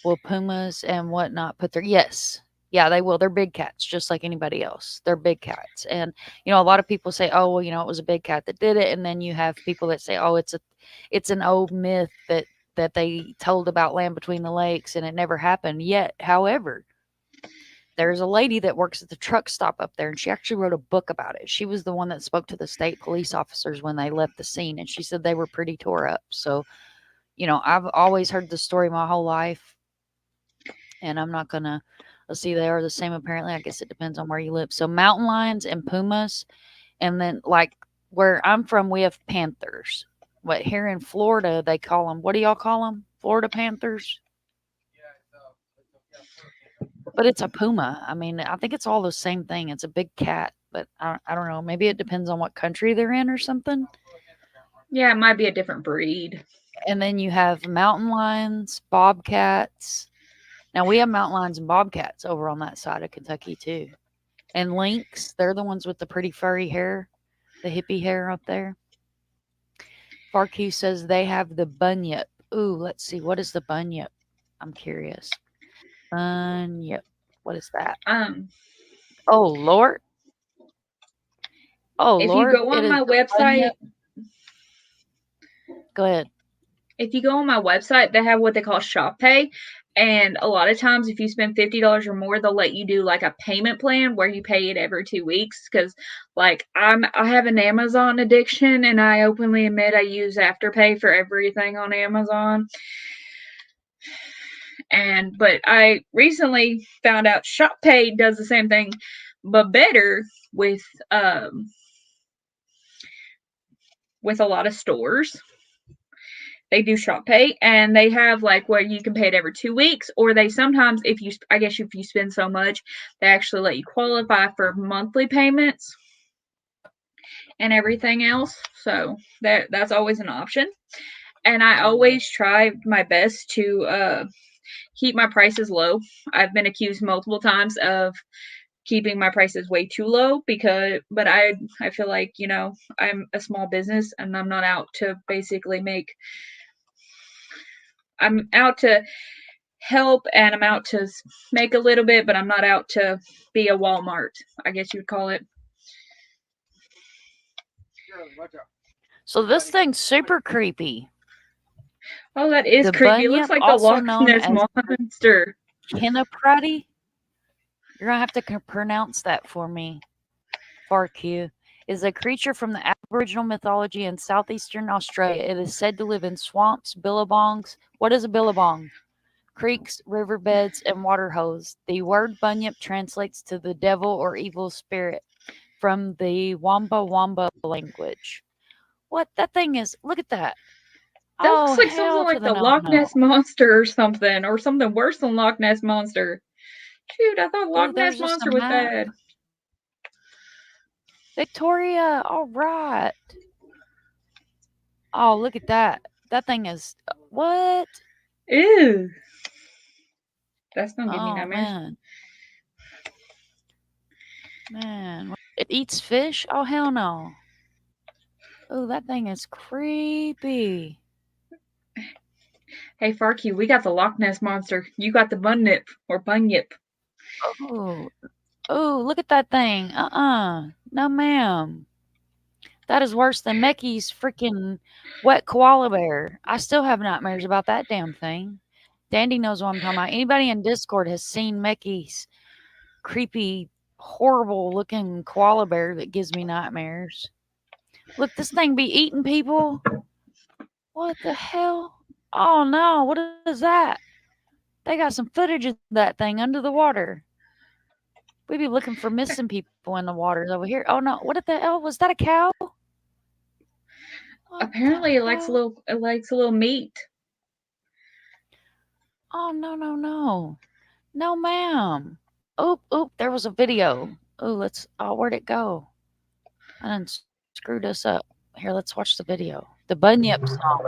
Will pumas and whatnot put their yes. Yeah, they will. They're big cats, just like anybody else. They're big cats. And, a lot of people say, oh, well, it was a big cat that did it. And then you have people that say, oh, it's an old myth that they told about Land Between the Lakes and it never happened yet. However, there's a lady that works at the truck stop up there, and she actually wrote a book about it. She was the one that spoke to the state police officers when they left the scene, and she said they were pretty tore up. So, I've always heard the story my whole life, and I'm not going to, let's see, they are the same apparently. I guess it depends on where you live. So mountain lions and pumas, and then like where I'm from, we have panthers. But here in Florida, they call them, what do y'all call them? Florida panthers? But it's a puma. I mean, I think it's all the same thing. It's a big cat, but I don't know. Maybe it depends on what country they're in or something. Yeah, it might be a different breed. And then you have mountain lions, bobcats. Now, we have mountain lions and bobcats over on that side of Kentucky, too. And lynx, they're the ones with the pretty furry hair, the hippie hair up there. Farq says they have the bunyip. Ooh, let's see. What is the bunyip? I'm curious. Bunyip. What is that? Oh, Lord. Oh, if Lord. you go on my website, go ahead. If you go on my website, they have what they call shop pay. And a lot of times, if you spend $50 or more, they'll let you do like a payment plan where you pay it every 2 weeks. Because, like, I have an Amazon addiction, and I openly admit I use Afterpay for everything on Amazon. But I recently found out Shop Pay does the same thing, but better with a lot of stores. They do Shop Pay, and they have like where you can pay it every 2 weeks, or they sometimes, if you spend so much, they actually let you qualify for monthly payments and everything else. So that's always an option. And I always try my best to keep my prices low. I've been accused multiple times of keeping my prices way too low but I feel like, I'm a small business, and I'm not out to basically I'm out to help, and I'm out to make a little bit, but I'm not out to be a Walmart, I guess you'd call it. So this thing's super creepy. Oh, that is The creepy. It looks like the Loch Ness Monster. Kinniprati? You're going to have to pronounce that for me. Farq is a creature from the Aboriginal mythology in southeastern Australia. It is said to live in swamps, billabongs. What is a billabong? Creeks, riverbeds, and water holes. The word bunyip translates to the devil or evil spirit from the Wamba Wamba language. What? That thing is, look at that. That looks like something like the Loch Ness Monster or something worse than Loch Ness Monster. Dude, I thought Loch Ness Monster was bad. Victoria, all right. Oh, look at that. That thing is, what? Ew. That's not giving me nightmares. Man, it eats fish? Oh, hell no. Oh, that thing is creepy. Hey, Farq, we got the Loch Ness Monster. You got the bunyip or bunyip. Oh, look at that thing. No, ma'am. That is worse than Mecky's freaking wet koala bear. I still have nightmares about that damn thing. Dandy knows what I'm talking about. Anybody in Discord has seen Mecky's creepy, horrible looking koala bear that gives me nightmares. Look, this thing be eating people. What the hell? Oh no, what is that? They got some footage of that thing under the water. We be looking for missing people in the waters over here. Oh no, what the hell? Was that a cow? Apparently it likes a little meat. Oh no. No, ma'am. Oop, there was a video. Where'd it go? I done screwed us up. Here, let's watch the video. The bunyip song.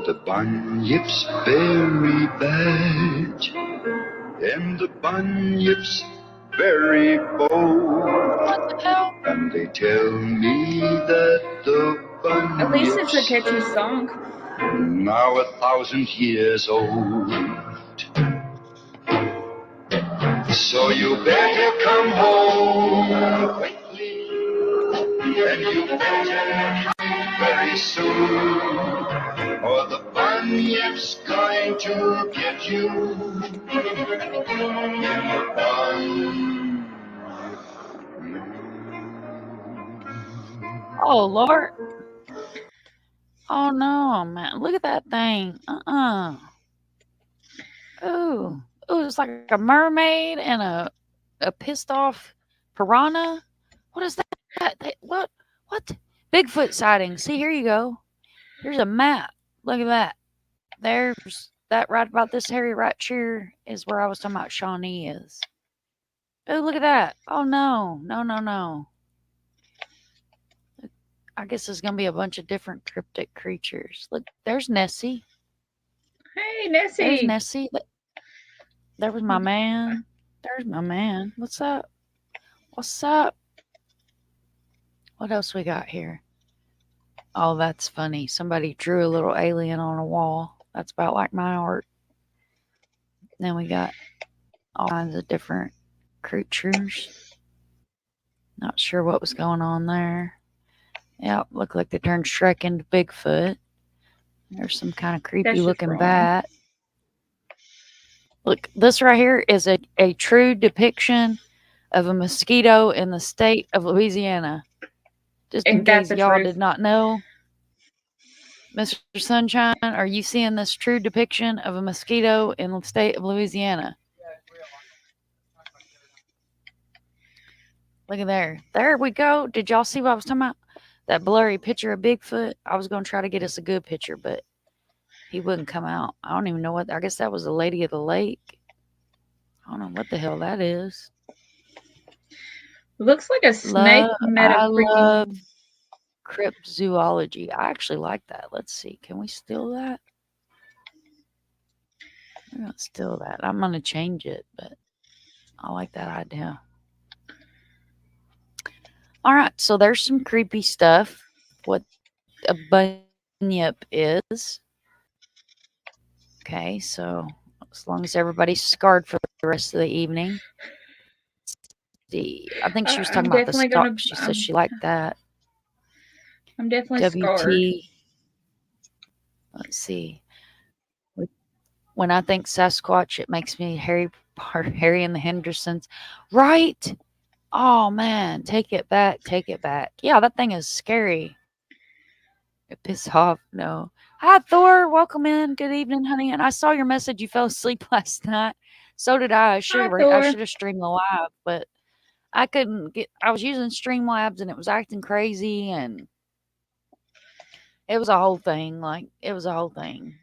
The bunyip's very bad, and the bunyip's very bold. And they tell me that the At least it's a bunyip's catchy song. now 1,000 years old. So you better come home quickly, and you better come very soon, or the bunyip's going to get you in the bun. Oh, Lord. Oh, no, man. Look at that thing. Ooh. Ooh, it's like a mermaid and a pissed off piranha. What is that? What? What? Bigfoot sighting. See, here you go. Here's a map. Look at that. There's that right about this area right here is where I was talking about Shawnee is. Oh, look at that. Oh, no. No, no, no. I guess there's going to be a bunch of different cryptic creatures. Look, there's Nessie. Hey, There's Nessie. Nessie. There was my man. There's my man. What's up? What's up? What else we got here? Oh, that's funny. Somebody drew a little alien on a wall. That's about like my art. Then we got all kinds of different creatures. Not sure what was going on there. Yep, looked like they turned Shrek into Bigfoot. There's some kind of creepy looking wrong. bat. Look, this right here is a true depiction of a mosquito in the state of Louisiana. Just in Ain't that case the y'all truth? did not know. Mr. Sunshine, are you seeing this true depiction of a mosquito in the state of Louisiana? Look at there. There we go. Did y'all see what I was talking about? That blurry picture of Bigfoot? I was going to try to get us a good picture, but he wouldn't come out. I don't even know what. I guess that was the Lady of the Lake. I don't know what the hell that is. Looks like a snake met a I freaking. love cryptozoology. I actually like that. Let's see. Can we steal that? We're going to steal that. I'm going to change it, but I like that idea. All right. So there's some creepy stuff. What a bunyip is. Okay. So as long as everybody's scarred for the rest of the evening. I think she was talking about the stock. She said she liked that. I'm definitely scarred. WT. Let's see. When I think Sasquatch, it makes me Harry and the Hendersons. Right? Oh, man. Take it back. Take it back. Yeah, that thing is scary. It pisses off. No. Hi, Thor. Welcome in. Good evening, honey. And I saw your message. You fell asleep last night. So did I. I should have streamed the live, but I couldn't get. I was using Streamlabs and it was acting crazy, and it was a whole thing. It was a whole thing.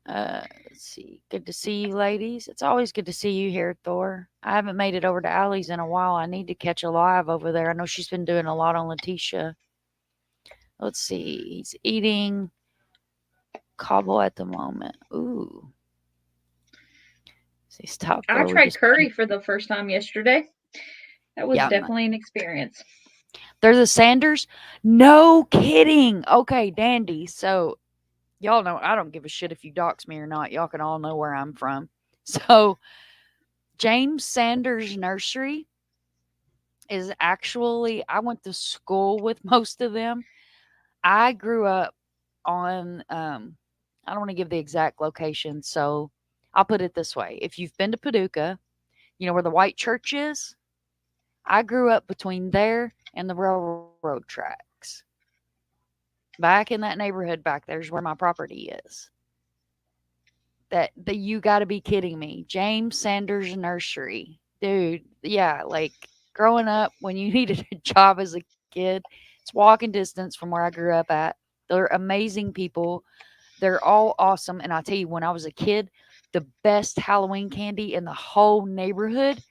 Let's see. Good to see you, ladies. It's always good to see you here, Thor. I haven't made it over to Allie's in a while. I need to catch a live over there. I know she's been doing a lot on Letitia. Let's see. He's eating cobble at the moment. Ooh. See, stop. I tried curry for the first time yesterday. That was definitely an experience. There's a Sanders? No kidding. Okay, dandy. So, y'all know I don't give a shit if you dox me or not. Y'all can all know where I'm from. So, James Sanders Nursery is actually, I went to school with most of them. I grew up on, I don't want to give the exact location, so I'll put it this way. If you've been to Paducah, you know where the white church is? I grew up between there and the railroad tracks. Back in that neighborhood back there's where my property is. That you got to be kidding me. James Sanders Nursery. Dude, yeah, like growing up when you needed a job as a kid, it's walking distance from where I grew up at. They're amazing people. They're all awesome. And I'll tell you, when I was a kid, the best Halloween candy in the whole neighborhood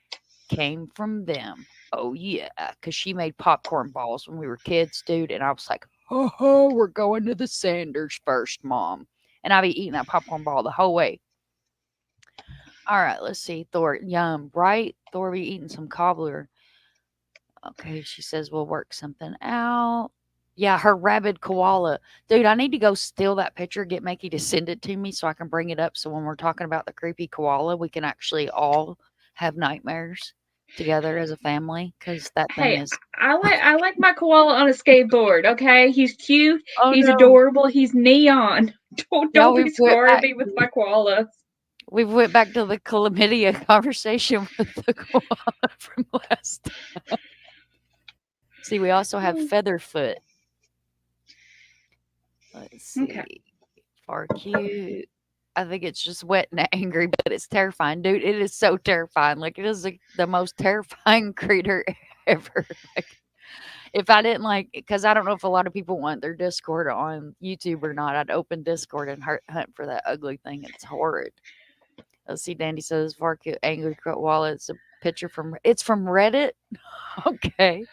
came from them. Oh, yeah, because she made popcorn balls when we were kids, dude. And I was like, oh, we're going to the Sanders first, Mom. And I'll be eating that popcorn ball the whole way. All right, let's see. Thor, yum, right? Thor be eating some cobbler. Okay, she says we'll work something out. Yeah, her rabid koala. Dude, I need to go steal that picture, get Mickey to send it to me so I can bring it up. So when we're talking about the creepy koala, we can actually all have nightmares together as a family because that thing Hey, is. I like my koala on a skateboard. Okay, he's cute. Oh He's no! adorable. He's neon. Don't Yeah, don't be scarring me with my koala. we went back to the chlamydia conversation with the koala from last. See, we also have Featherfoot. Let's Okay. see. Far cute. I think it's just wet and angry, but it's terrifying, dude. It is so terrifying. Like it is the most terrifying creature ever. Like if I didn't like, because I don't know if a lot of people want their Discord on YouTube or not. I'd open Discord and hunt for that ugly thing. It's horrid. Let's see. Dandy says far cute angry koala. It's a picture from. It's from Reddit. Okay.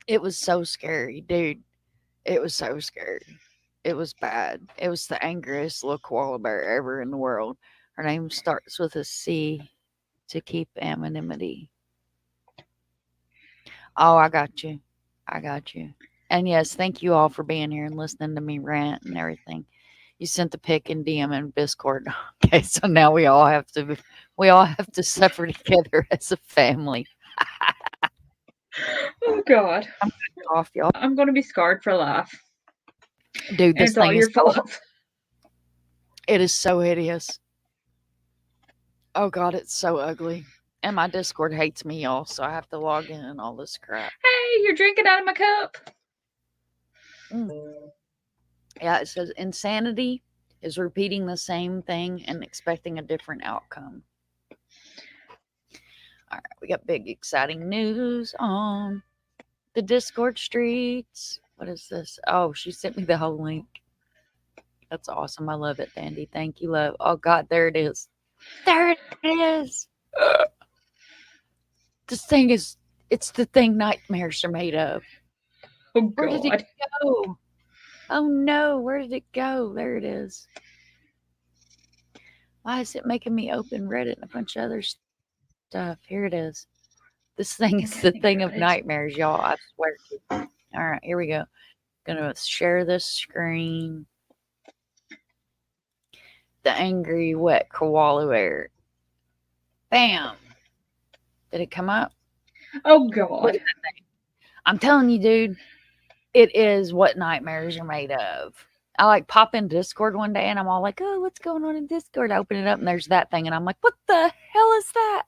It was so scary, dude. It was so scary. It was bad. It was the angriest little koala bear ever in the world. Her name starts with a C to keep anonymity. Oh, I got you. I got you. And yes, thank you all for being here and listening to me rant and everything. You sent the pic and DM in Discord. Okay, so now we all have to suffer together as a family. Oh God, I'm gonna cough, y'all. I'm gonna be scarred for life, Dude, and this it's all thing is your fault. it is so hideous. Oh god, it's so ugly. And my Discord hates me, y'all, so I have to log in and all this crap. Hey, you're drinking out of my cup. Yeah, it says insanity is repeating the same thing and expecting a different outcome. All right, we got big exciting news on the Discord streets. What is this? Oh, she sent me the whole link. That's awesome. I love it, Dandy. Thank you, love. Oh god, there it is. There it is. This thing is it's the thing nightmares are made of. Oh Where did it God. go? Oh no, where did it go? There it is. Why is it making me open Reddit and a bunch of other stuff? Here it is. This thing is the thing of nightmares, y'all. I swear to you. All right, here we go. Gonna share this screen. The angry wet koala bear. Bam. Did it come up? Oh Look God. at that thing. I'm telling you, dude, it is what nightmares are made of. I like pop in Discord one day and I'm all like, oh, what's going on in Discord? I open it up and there's that thing and I'm like, what the hell is that?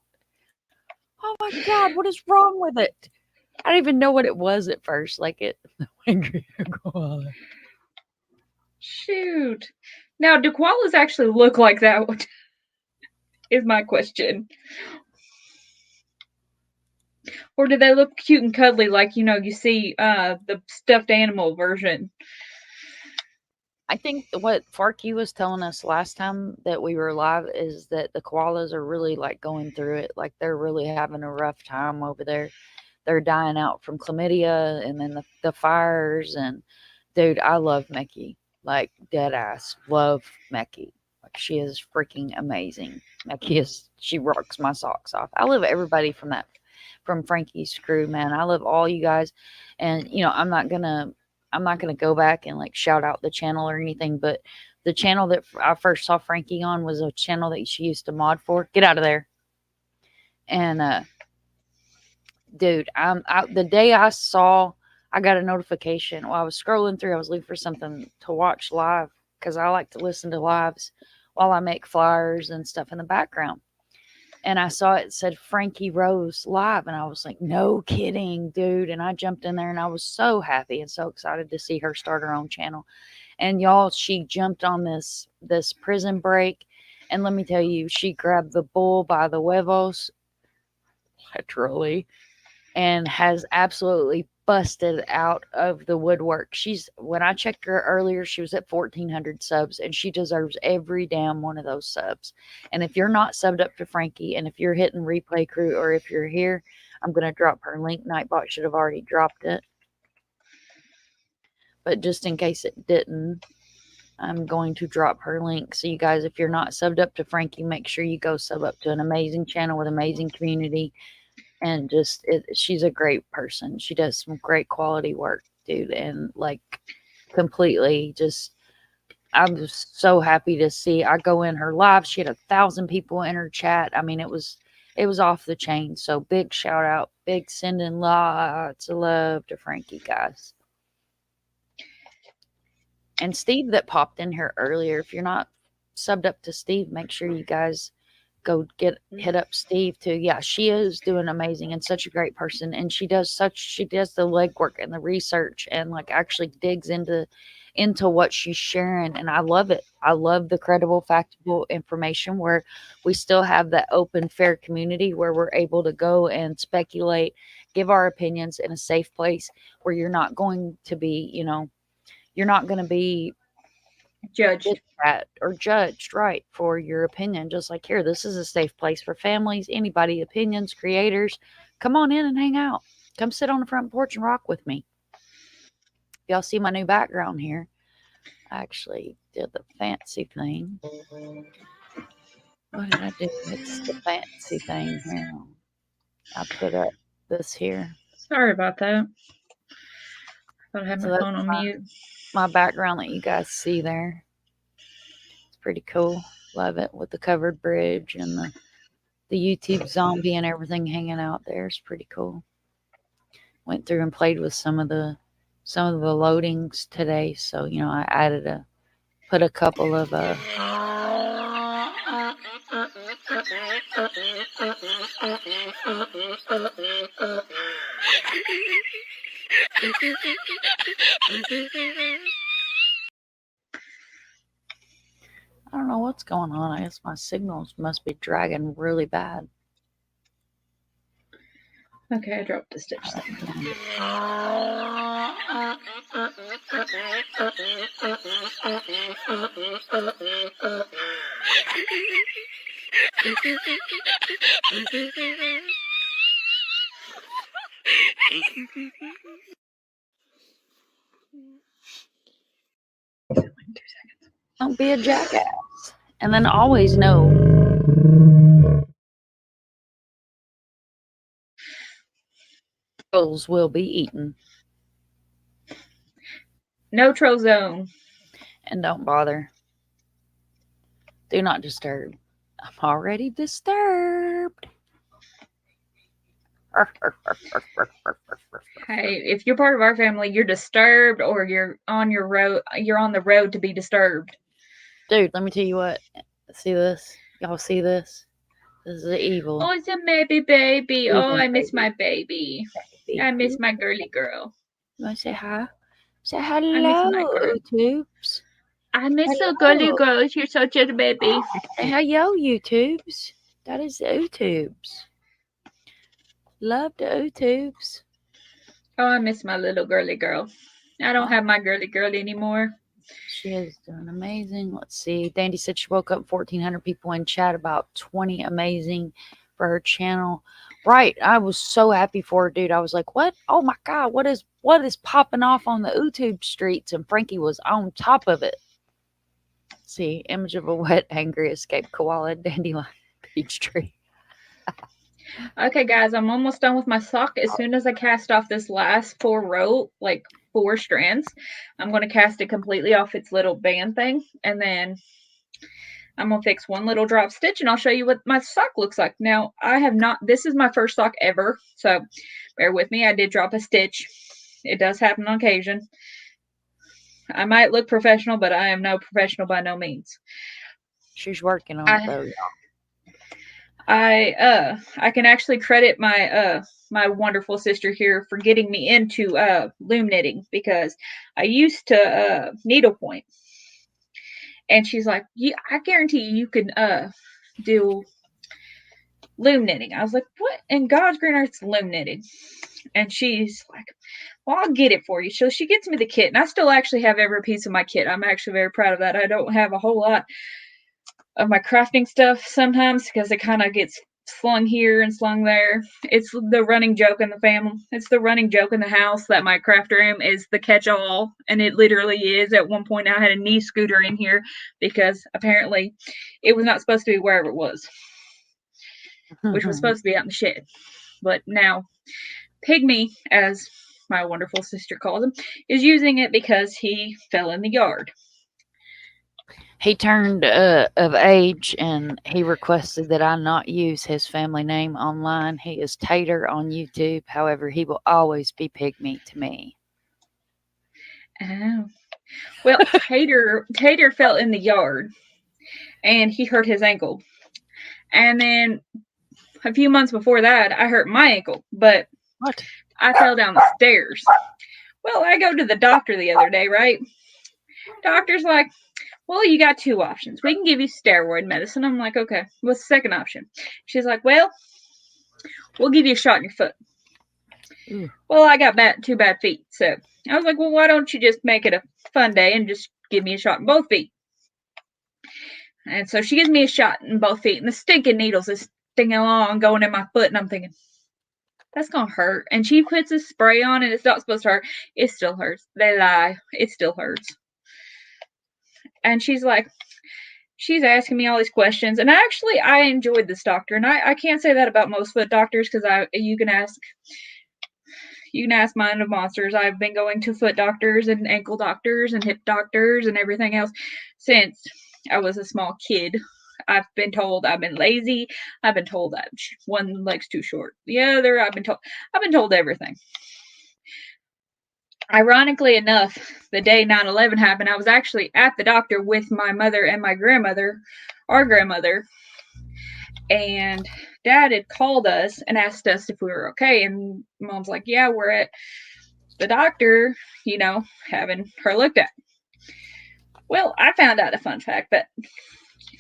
Oh my God, what is wrong with it? I didn't even know what it was at first. Like it, angry koala. Shoot. Now, do koalas actually look like that? Is my question. Or do they look cute and cuddly like you see the stuffed animal version? I think what Farky was telling us last time that we were live is that the koalas are really like going through it. Like they're really having a rough time over there. They're dying out from chlamydia and then the fires. And dude, I love Mickey. Like dead ass. Love Mickey. Like she is freaking amazing. She rocks my socks off. I love everybody from Frankie's crew, man. I love all you guys. And I'm not gonna go back and like shout out the channel or anything, but the channel that I first saw Frankie on was a channel that she used to mod for. Get out of there. And dude, the day I got a notification while I was scrolling through. I was looking for something to watch live because I like to listen to lives while I make flyers and stuff in the background. And I saw it said Frankie Rose live, and I was like, no kidding, dude. And I jumped in there, and I was so happy and so excited to see her start her own channel. And y'all, she jumped on this prison break, and let me tell you, she grabbed the bull by the huevos, literally, and has absolutely busted out of the woodwork. When I checked her earlier, she was at 1,400 subs, and she deserves every damn one of those subs. And if you're not subbed up to Frankie, and if you're hitting replay crew, or if you're here, I'm going to drop her link. Nightbot should have already dropped it. But just in case it didn't, I'm going to drop her link. So you guys, if you're not subbed up to Frankie, make sure you go sub up to an amazing channel with amazing community. And she's a great person. She does some great quality work, dude, and like completely just. I'm just so happy to see. I go in her live. She had 1,000 people in her chat. I mean, it was off the chain. So big shout out, big sending lots of love to Frankie, guys. And Steve that popped in here earlier. If you're not subbed up to Steve, make sure you guys go hit up Steve too. Yeah, she is doing amazing and such a great person. And she does the legwork and the research and like actually digs into what she's sharing. And I love it. I love the credible, factual information where we still have that open, fair community where we're able to go and speculate, give our opinions in a safe place where you're not going to be, you're not going to be Judged. or judged, right, for your opinion. Just like here, this is a safe place for families, anybody, opinions, creators. Come on in and hang out. Come sit on the front porch and rock with me. Y'all see my new background here. I actually did the fancy thing. What did I do? It's the fancy thing here. I put up this here. Sorry about that. I thought I had my phone on mute. My background that you guys see there. It's pretty cool. Love it with the covered bridge and the YouTube zombie and everything hanging out there. It's pretty cool. Went through and played with some of the loadings today. So, I put a couple of I don't know what's going on. I guess my signals must be dragging really bad. Okay, I dropped the stitch. Don't be a jackass. And then always know trolls will be eaten. No troll zone. And don't bother. Do not disturb. I'm already disturbed. Hey, if you're part of our family, you're disturbed or you're on the road to be disturbed. Dude, let me tell you what. See this? Y'all see this? This is evil. Oh, it's a maybe baby. Evil Oh, I miss baby. my baby. I miss my girly girl. You want to say hi? Say miss hello, my girl. YouTubes. I miss the girly girl. She's such a baby. Say hello, YouTubes. That is the YouTubes. Love the YouTubes. Oh, I miss my little girly girl. I don't have my girly girl anymore. She is doing amazing. Let's see. Dandy said she woke up 1,400 people in chat, about 20 amazing for her channel. Right. I was so happy for her, dude. I was like, what? Oh my God, what is popping off on the YouTube streets? And Frankie was on top of it. Let's see, image of a wet, angry, escaped koala, dandelion, peach tree. Okay, guys, I'm almost done with my sock. As soon as I cast off this last 4 strands, I'm going to cast it completely off its little band thing, and then I'm going to fix one little drop stitch, and I'll show you what my sock looks like. Now, this is my first sock ever, so bear with me. I did drop a stitch. It does happen on occasion. I might look professional, but I am no professional by no means. She's working on it, though, y'all. I can actually credit my my wonderful sister here for getting me into loom knitting, because I used to needlepoint, and she's like, "Yeah, I guarantee you can do loom knitting." I was like, "What in God's green earth's loom knitting?" And she's like, "Well, I'll get it for you." So she gets me the kit, and I still actually have every piece of my kit. I'm actually very proud of that. I don't have a whole lot of my crafting stuff sometimes because it kind of gets slung here and slung there. It's the running joke in the family. It's the running joke in the house that my craft room is the catch-all, and it literally is. At one point, I had a knee scooter in here because apparently it was not supposed to be wherever it was, which was supposed to be out in the shed. But now, Pygmy, as my wonderful sister calls him, is using it because he fell in the yard. He turned of age and he requested that I not use his family name online. He is Tater on YouTube. However, he will always be Pygmy to me. Oh. Well, Tater fell in the yard and he hurt his ankle. And then a few months before that, I hurt my ankle, but What? I fell down the stairs. Well, I go to the doctor the other day, right? Doctor's like, well, you got two options. We can give you steroid medicine. I'm like, okay, what's the second option? She's like, well, we'll give you a shot in your foot. Ooh. Well, I got two bad feet. So I was like, well, why don't you just make it a fun day and just give me a shot in both feet? And so she gives me a shot in both feet, and the stinking needles is stinging along, going in my foot, and I'm thinking, that's gonna hurt. And she puts a spray on, and it's not supposed to hurt. It still hurts. They lie. It still hurts. And she's asking me all these questions, and I enjoyed this doctor, and I can't say that about most foot doctors because you can ask Mind of Monsters. I've been going to foot doctors and ankle doctors and hip doctors and everything else since I was a small kid. I've been told I've been lazy. I've been told that one leg's too short. The other, I've been told everything. Ironically enough, the day 9/11 happened, I was actually at the doctor with my mother and my grandmother, our grandmother, and Dad had called us and asked us if we were okay, and Mom's like, yeah, we're at the doctor, having her looked at. Well, I found out a fun fact that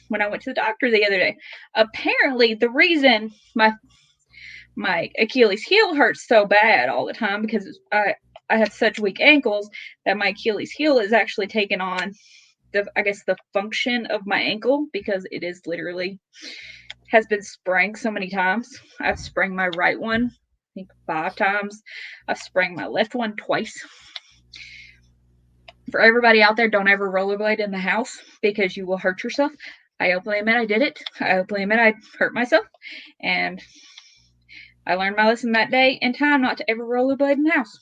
when I went to the doctor the other day, apparently the reason my Achilles heel hurts so bad all the time because I have such weak ankles that my Achilles heel is actually taken on the function of my ankle because it is literally has been sprained so many times. I've sprained my right one, I think 5 times. I've sprained my left one twice. For everybody out there, don't ever rollerblade in the house because you will hurt yourself. I openly admit I did it. I openly admit I hurt myself. And I learned my lesson that day in time not to ever rollerblade in the house.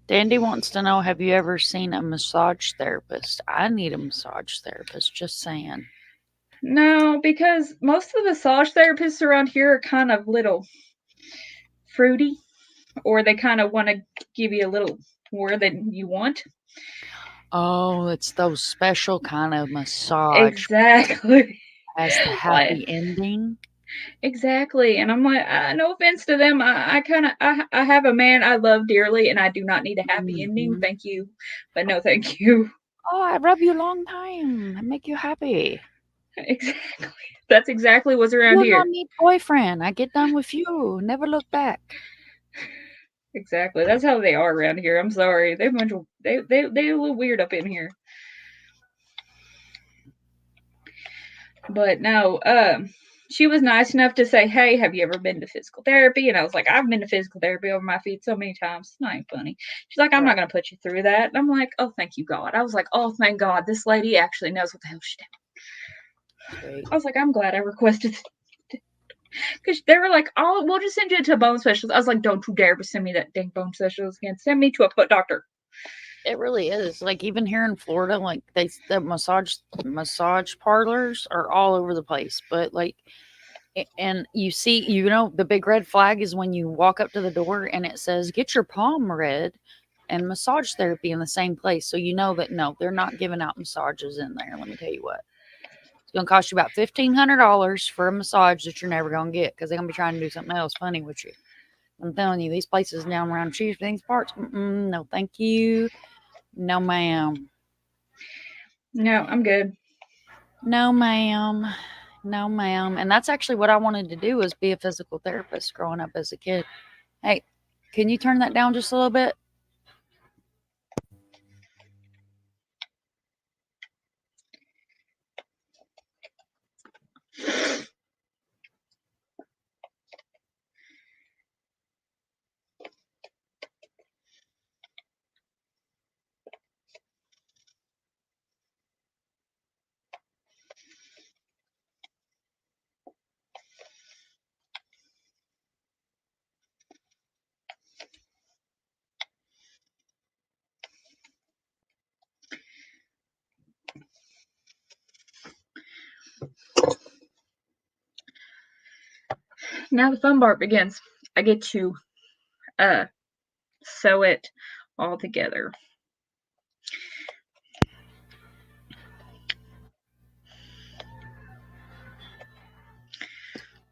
Dandy wants to know, have you ever seen a massage therapist? I need a massage therapist, just saying. No, because most of the massage therapists around here are kind of little fruity, or they kind of want to give you a little more than you want. Oh, it's those special kind of massage. Exactly. Has the happy ending. Exactly. And I'm like, no offense to them. I have a man I love dearly, and I do not need a happy ending. Thank you. But no, thank you. Oh, I rub you a long time. I make you happy. Exactly. That's exactly what's around You're here. my neat boyfriend. I get done with you. Never look back. Exactly. That's how they are around here. I'm sorry. They're they a little weird up in here. But no, she was nice enough to say, hey, have you ever been to physical therapy? And I was like, I've been to physical therapy over my feet so many times. It's not even funny. She's like, I'm not going to put you through that. And I'm like, oh, thank you, God. I was like, oh, thank God. This lady actually knows what the hell she's doing. Sweet. I was like, I'm glad I requested. Because they were like, oh, we'll just send you to a bone specialist. I was like, don't you dare send me that dang bone specialist again. Send me to a foot doctor. It really is. Like, even here in Florida, like the massage parlors are all over the place. But like, and you see, the big red flag is when you walk up to the door and it says, get your palm read and massage therapy in the same place. So you know that, no, they're not giving out massages in there. Let me tell you what. It's going to cost you about $1,500 for a massage that you're never going to get because they're going to be trying to do something else funny with you. I'm telling you, these places down around Chief things parts, no, thank you. No, ma'am. No, I'm good. No, ma'am. No, ma'am. And that's actually what I wanted to do, was be a physical therapist growing up as a kid. Hey, can you turn that down just a little bit? now the fun part begins. I get to sew it all together.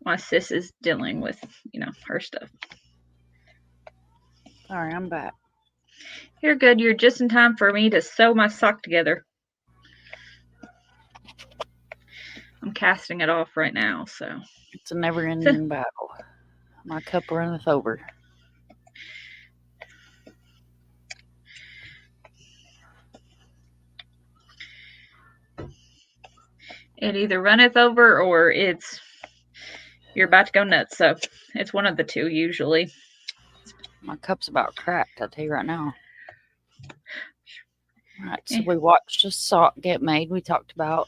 My sis is dealing with, her stuff. Sorry, I'm back. You're good. You're just in time for me to sew my sock together. I'm casting it off right now, so. It's a never-ending battle. My cup runneth over. It either runneth over or you're about to go nuts. So it's one of the two usually. My cup's about cracked, I'll tell you right now. Alright, so we watched a sock get made. We talked about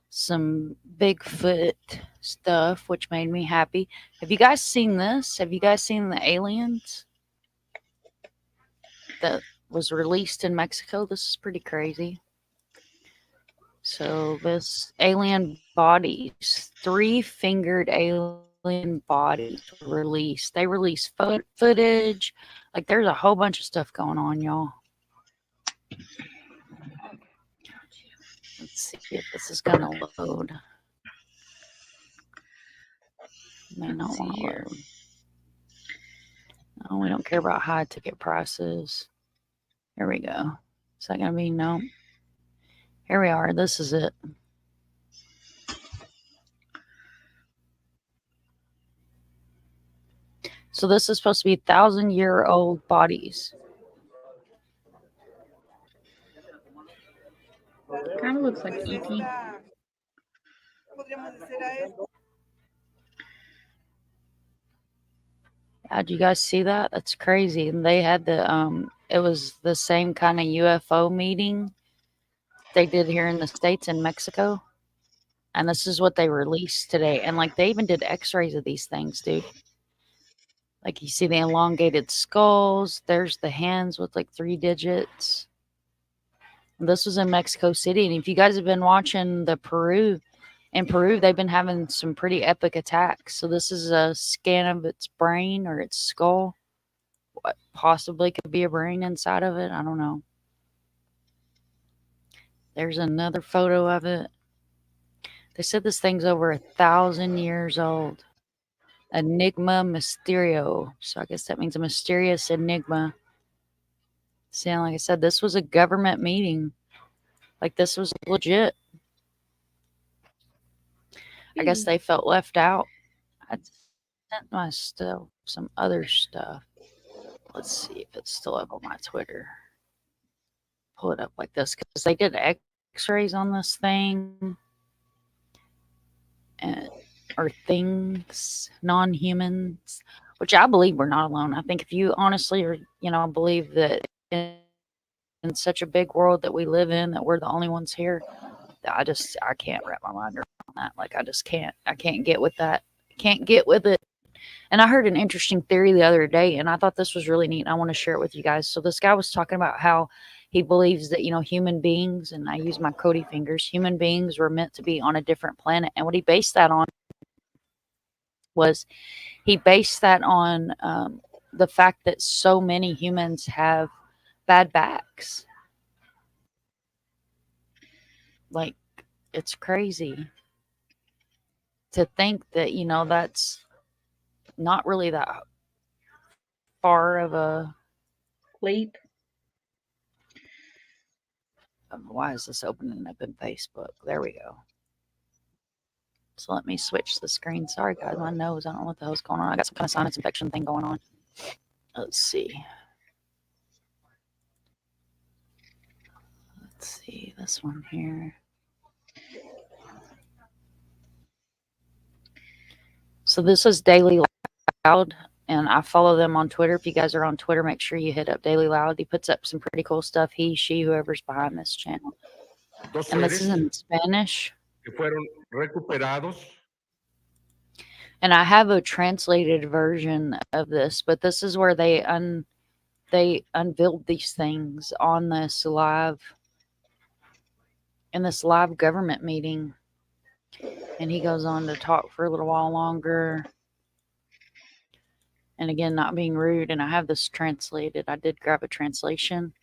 some Bigfoot stuff, which made me happy. Have you guys seen this? Have you guys seen the aliens that was released in Mexico? This is pretty crazy. So this alien bodies, 3-fingered alien bodies were released. They released footage. Like there's a whole bunch of stuff going on, y'all. Let's see if this is gonna load. May not want to load. No, we don't care about high ticket prices. Here we go. Is that gonna be no? Here we are. This is it. So this is supposed to be 1,000-year-old bodies. Kind of looks like E.T. Did you guys see that? That's crazy. And they had it was the same kind of UFO meeting they did here in the States in Mexico. And this is what they released today. And like they even did x-rays of these things, dude. Like you see the elongated skulls. There's the hands with like 3 digits. And this was in Mexico City. And if you guys have been watching in Peru, they've been having some pretty epic attacks. So this is a scan of its brain or its skull. What possibly could be a brain inside of it, I don't know. There's another photo of it. They said this thing's over 1,000 years old. Enigma Mysterio. So I guess that means a mysterious enigma. See, like I said, this was a government meeting. Like this was legit. I guess they felt left out. I sent my stuff, some other stuff. Let's see if it's still up on my Twitter. Pull it up like this because they did x-rays on this thing. Or things, non-humans, which I believe we're not alone. I think if you honestly are, believe that in such a big world that we live in, that we're the only ones here, I can't wrap my mind around that. Like I can't get with that. Can't get with it. And I heard an interesting theory the other day, and I thought this was really neat. And I want to share it with you guys. So this guy was talking about how he believes that, human beings, and I use my Cody fingers, human beings were meant to be on a different planet. And what he based that on was the fact that so many humans have bad backs. Like, it's crazy to think that, that's not really that far of a leap. Why is this opening up in Facebook? There we go. So let me switch the screen. Sorry, guys, my nose. I don't know what the hell's going on. I got some kind of sinus infection thing going on. Let's see. Let's see this one here. So this is Daily Loud, and I follow them on Twitter. If you guys are on Twitter, make sure you hit up Daily Loud. He puts up some pretty cool stuff. He, she, whoever's behind this channel. And this is in Spanish. Que fueron recuperados. And I have a translated version of this, but this is where they unveiled these things on this live government meeting. And he goes on to talk for a little while longer. And again, not being rude, and I have this translated. I did grab a translation.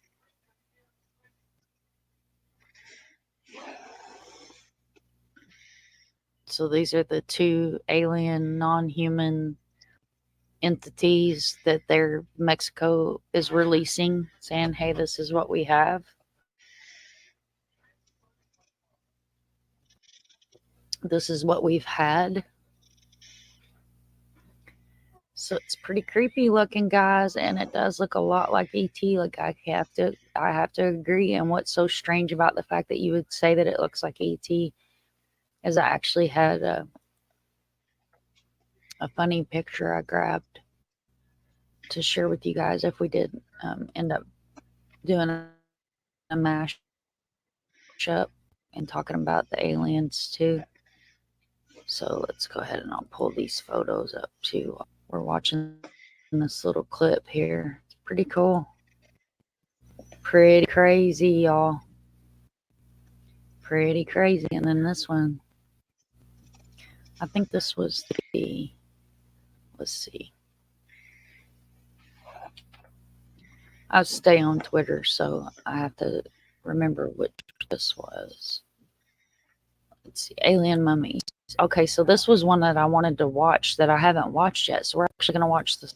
So these are the two alien, non-human entities that Mexico is releasing, saying, hey, this is what we have. This is what we've had. So it's pretty creepy looking, guys, and it does look a lot like ET. Like I have to agree. And what's so strange about the fact that you would say that it looks like ET is I actually had a funny picture I grabbed to share with you guys if we did end up doing a mashup and talking about the aliens too. So let's go ahead and I'll pull these photos up too. We're watching this little clip here. It's pretty cool. Pretty crazy, y'all. Pretty crazy. And then this one, I think this was the, let's see. I stay on Twitter, so I have to remember which this was. Let's see, Alien Mummies. Okay, so this was one that I wanted to watch that I haven't watched yet. So we're actually going to watch this.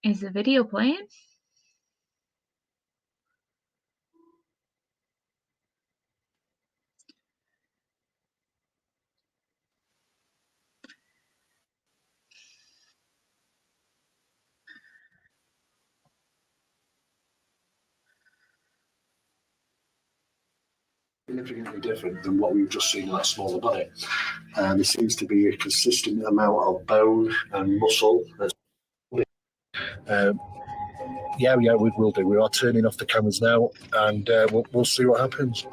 Is the video playing? significantly different than what we've just seen in that smaller body. There seems to be a consistent amount of bone and muscle. Yeah, we will do. We are turning off the cameras now, and we'll see what happens.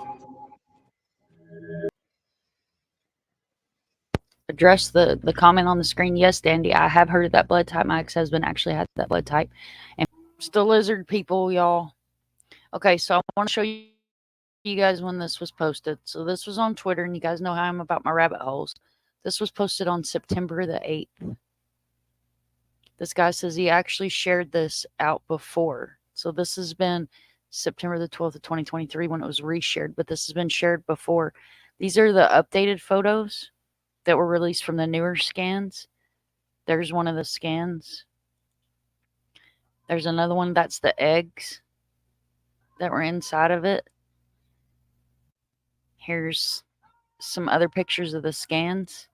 Address the comment on the screen. Yes, Dandy, I have heard of that blood type. My ex-husband actually had that blood type. And it's the lizard people, y'all. Okay, so I want to show you guys when this was posted. So this was on Twitter, and you guys know how I'm about my rabbit holes. This was posted on September the 8th. This guy says he actually shared this out before. So this has been September the 12th of 2023 when it was reshared, but this has been shared before. These are the updated photos that were released from the newer scans. There's one of the scans. There's another one. That's the eggs that were inside of it. Here's some other pictures of the scans.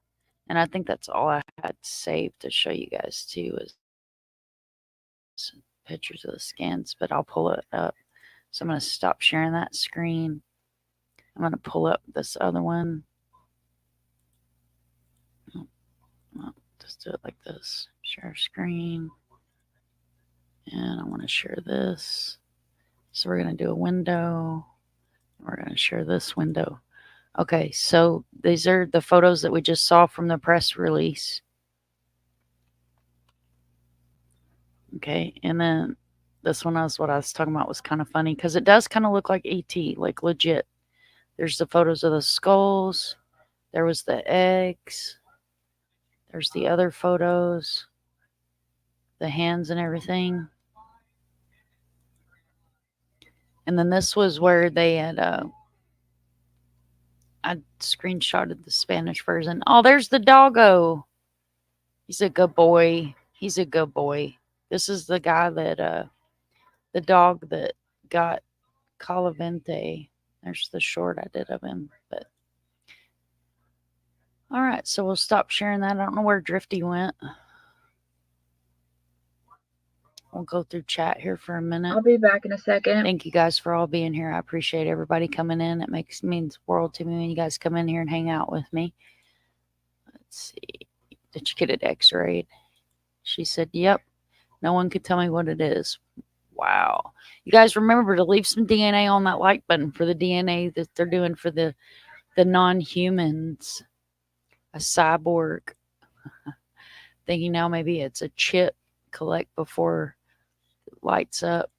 And I think that's all I had saved to show you guys too, is some pictures of the scans, but I'll pull it up. So I'm going to stop sharing that screen. I'm going to pull up this other one. Well, just do it like this. Share screen. And I want to share this. So we're going to do a window. We're going to share this window. Okay, so these are the photos that we just saw from the press release. Okay, and then this one is what I was talking about, was kind of funny because it does kind of look like ET, like legit. There's the photos of the skulls. There was the eggs. There's the other photos. The hands and everything. And then this was where they had, I screenshotted the Spanish version. Oh, there's the doggo. He's a good boy. He's a good boy. This is the guy that, the dog that got Calavente. There's the short I did of him. But all right, so we'll stop sharing that. I don't know where Drifty went. We'll go through chat here for a minute. I'll be back in a second. Thank you guys for all being here. I appreciate everybody coming in. It means the world to me when you guys come in here and hang out with me. Let's see. Did you get it x-rayed? She said, yep. No one could tell me what it is. Wow. You guys remember to leave some DNA on that like button for the DNA that they're doing for the non-humans. A cyborg. Thinking now maybe it's a chip. Collect before it lights up.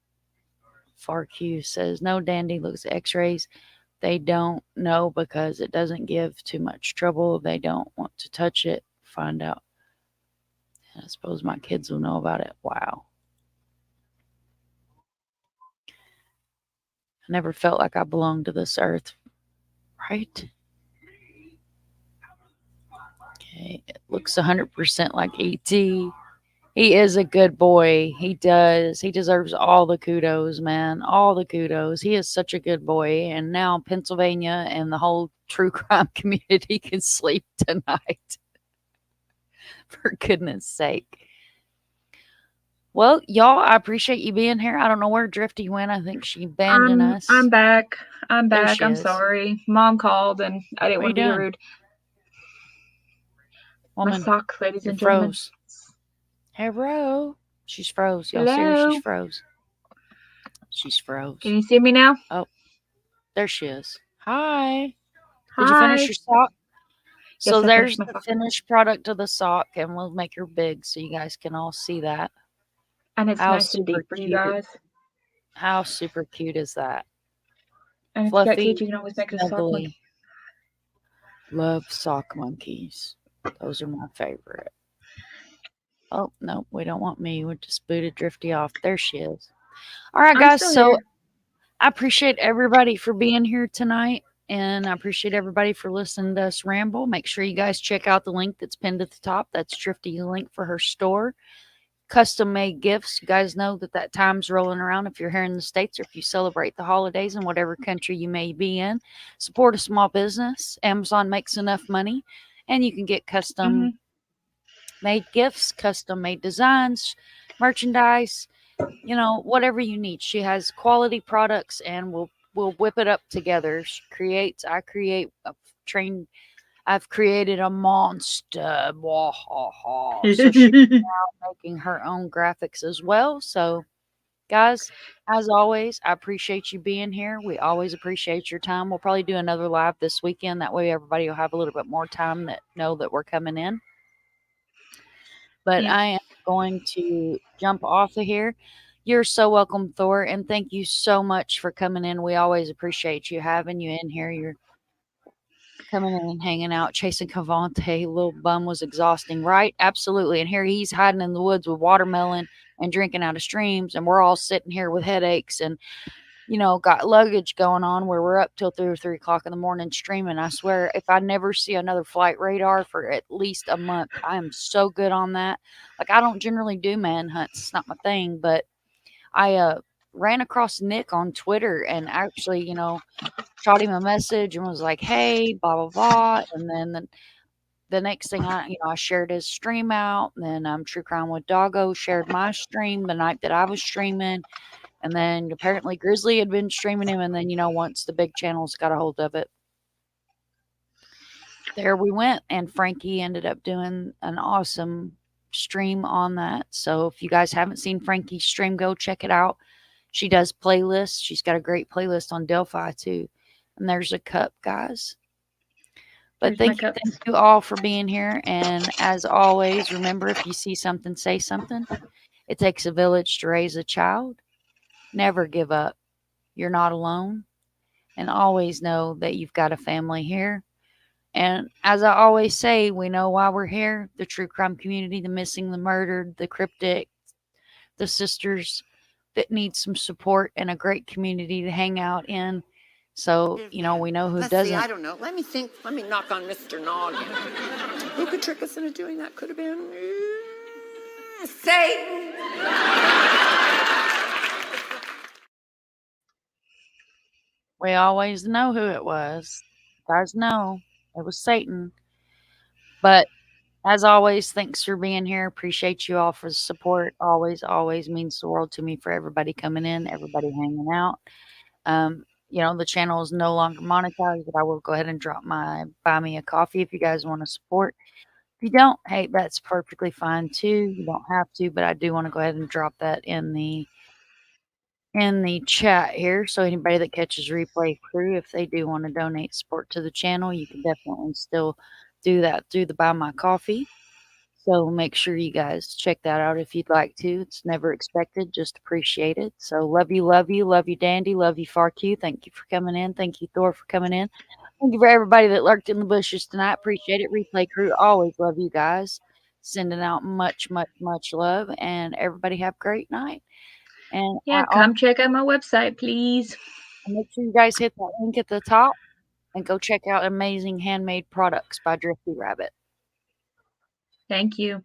FarQ says, no, Dandy looks at x-rays. They don't know because it doesn't give too much trouble. They don't want to touch it. Find out. I suppose my kids will know about it. Wow. I never felt like I belonged to this earth. Right? Okay. It looks 100% like E.T. He is a good boy. He does. He deserves all the kudos, man. All the kudos. He is such a good boy. And now Pennsylvania and the whole true crime community can sleep tonight. For goodness sake. Well, y'all, I appreciate you being here. I don't know where Drifty went. I think she abandoned us. I'm back. I'm There back. she I'm is. sorry. Mom called and I didn't What want to you be doing? rude. Woman, My sock, ladies you and gentlemen. froze. Hello. She's froze. Y'all see her? Hello. She's froze. She's froze. Can you see me now? There she is. Hi. Hi. Did you finish your sock? Yes, So I there's finished my the sock. finished product of the sock, and we'll make her big so you guys can all see that. And it's How nice and super deep for you cute. guys. How super cute is that? And if you got Fluffy, kids, you can always make it a sock snuggly. monkey. Love sock monkeys. Those are my favorite. Oh, no, we don't want me. We just booted Drifty off. There she is. All right, I'm guys. still So here. I appreciate everybody for being here tonight. And I appreciate everybody for listening to us ramble. Make sure you guys check out the link that's pinned at the top. That's Drifty's link for her store. Custom made gifts. You guys know that time's rolling around if you're here in the States or if you celebrate the holidays in whatever country you may be in. Support a small business. Amazon makes enough money. And you can get custom made gifts, custom made designs, merchandise, you know, whatever you need. She has quality products and will we'll whip it up together. She creates, I create, I've created a monster. Wah, ha, ha. So she's now making her own graphics as well. So, guys, as always, I appreciate you being here. We always appreciate your time. We'll probably do another live this weekend. That way, everybody will have a little bit more time that know that we're coming in. But Yeah. I am going to jump off of here. You're so welcome, Thor, and thank you so much for coming in. We always appreciate you having you in here. You're coming in and hanging out, chasing Cavante. Little bum was exhausting, right? Absolutely. And here he's hiding in the woods with watermelon and drinking out of streams, and we're all sitting here with headaches and got luggage going on where we're up till 2 or 3 o'clock in the morning streaming. I swear, if I never see another flight radar for at least a month, I am so good on that. Like, I don't generally do manhunts. It's not my thing, but I ran across Nick on Twitter and actually, shot him a message and was like, "Hey, blah blah blah." And then the next thing I shared his stream out. And then True Crime with Doggo shared my stream the night that I was streaming. And then apparently Grizzly had been streaming him. And then once the big channels got a hold of it, there we went. And Frankie ended up doing an awesome stream on that. So if you guys haven't seen Frankie's stream, go check it out. She does playlists. She's got a great playlist on Delphi too. And there's a cup, guys. But thank you all for being here. And as always, remember, if you see something, say something. It takes a village to raise a child. Never give up. You're not alone. And always know that you've got a family here. And as I always say, we know why we're here. The true crime community, the missing, the murdered, the cryptic, the sisters that need some support and a great community to hang out in. So, we know who doesn't. See, I don't know. Let me think. Let me knock on Mr. Noggin. Who could trick us into doing that? Could have been Satan. We always know who it was. You guys know it was Satan. But as always, thanks for being here. Appreciate you all for the support. Always, always means the world to me for everybody coming in, everybody hanging out. The channel is no longer monetized, but I will go ahead and drop my buy me a coffee if you guys want to support. If you don't, hey, that's perfectly fine too. You don't have to, but I do want to go ahead and drop that in the chat here. So anybody that catches replay crew, if they do want to donate support to the channel, you can definitely still do that through the buy my coffee. So make sure you guys check that out if you'd like to. It's never expected, just appreciated. So love you, Dandy, love you, FarQ. Thank you for coming in. Thank you, Thor, for coming in. Thank you for everybody that lurked in the bushes tonight. Appreciate it. Replay crew, always love you guys. Sending out much, much, much love. And everybody have a great night. And come check out my website, please. Make sure you guys hit that link at the top and go check out Amazing Handmade Products by DriftyRabbit. Thank you.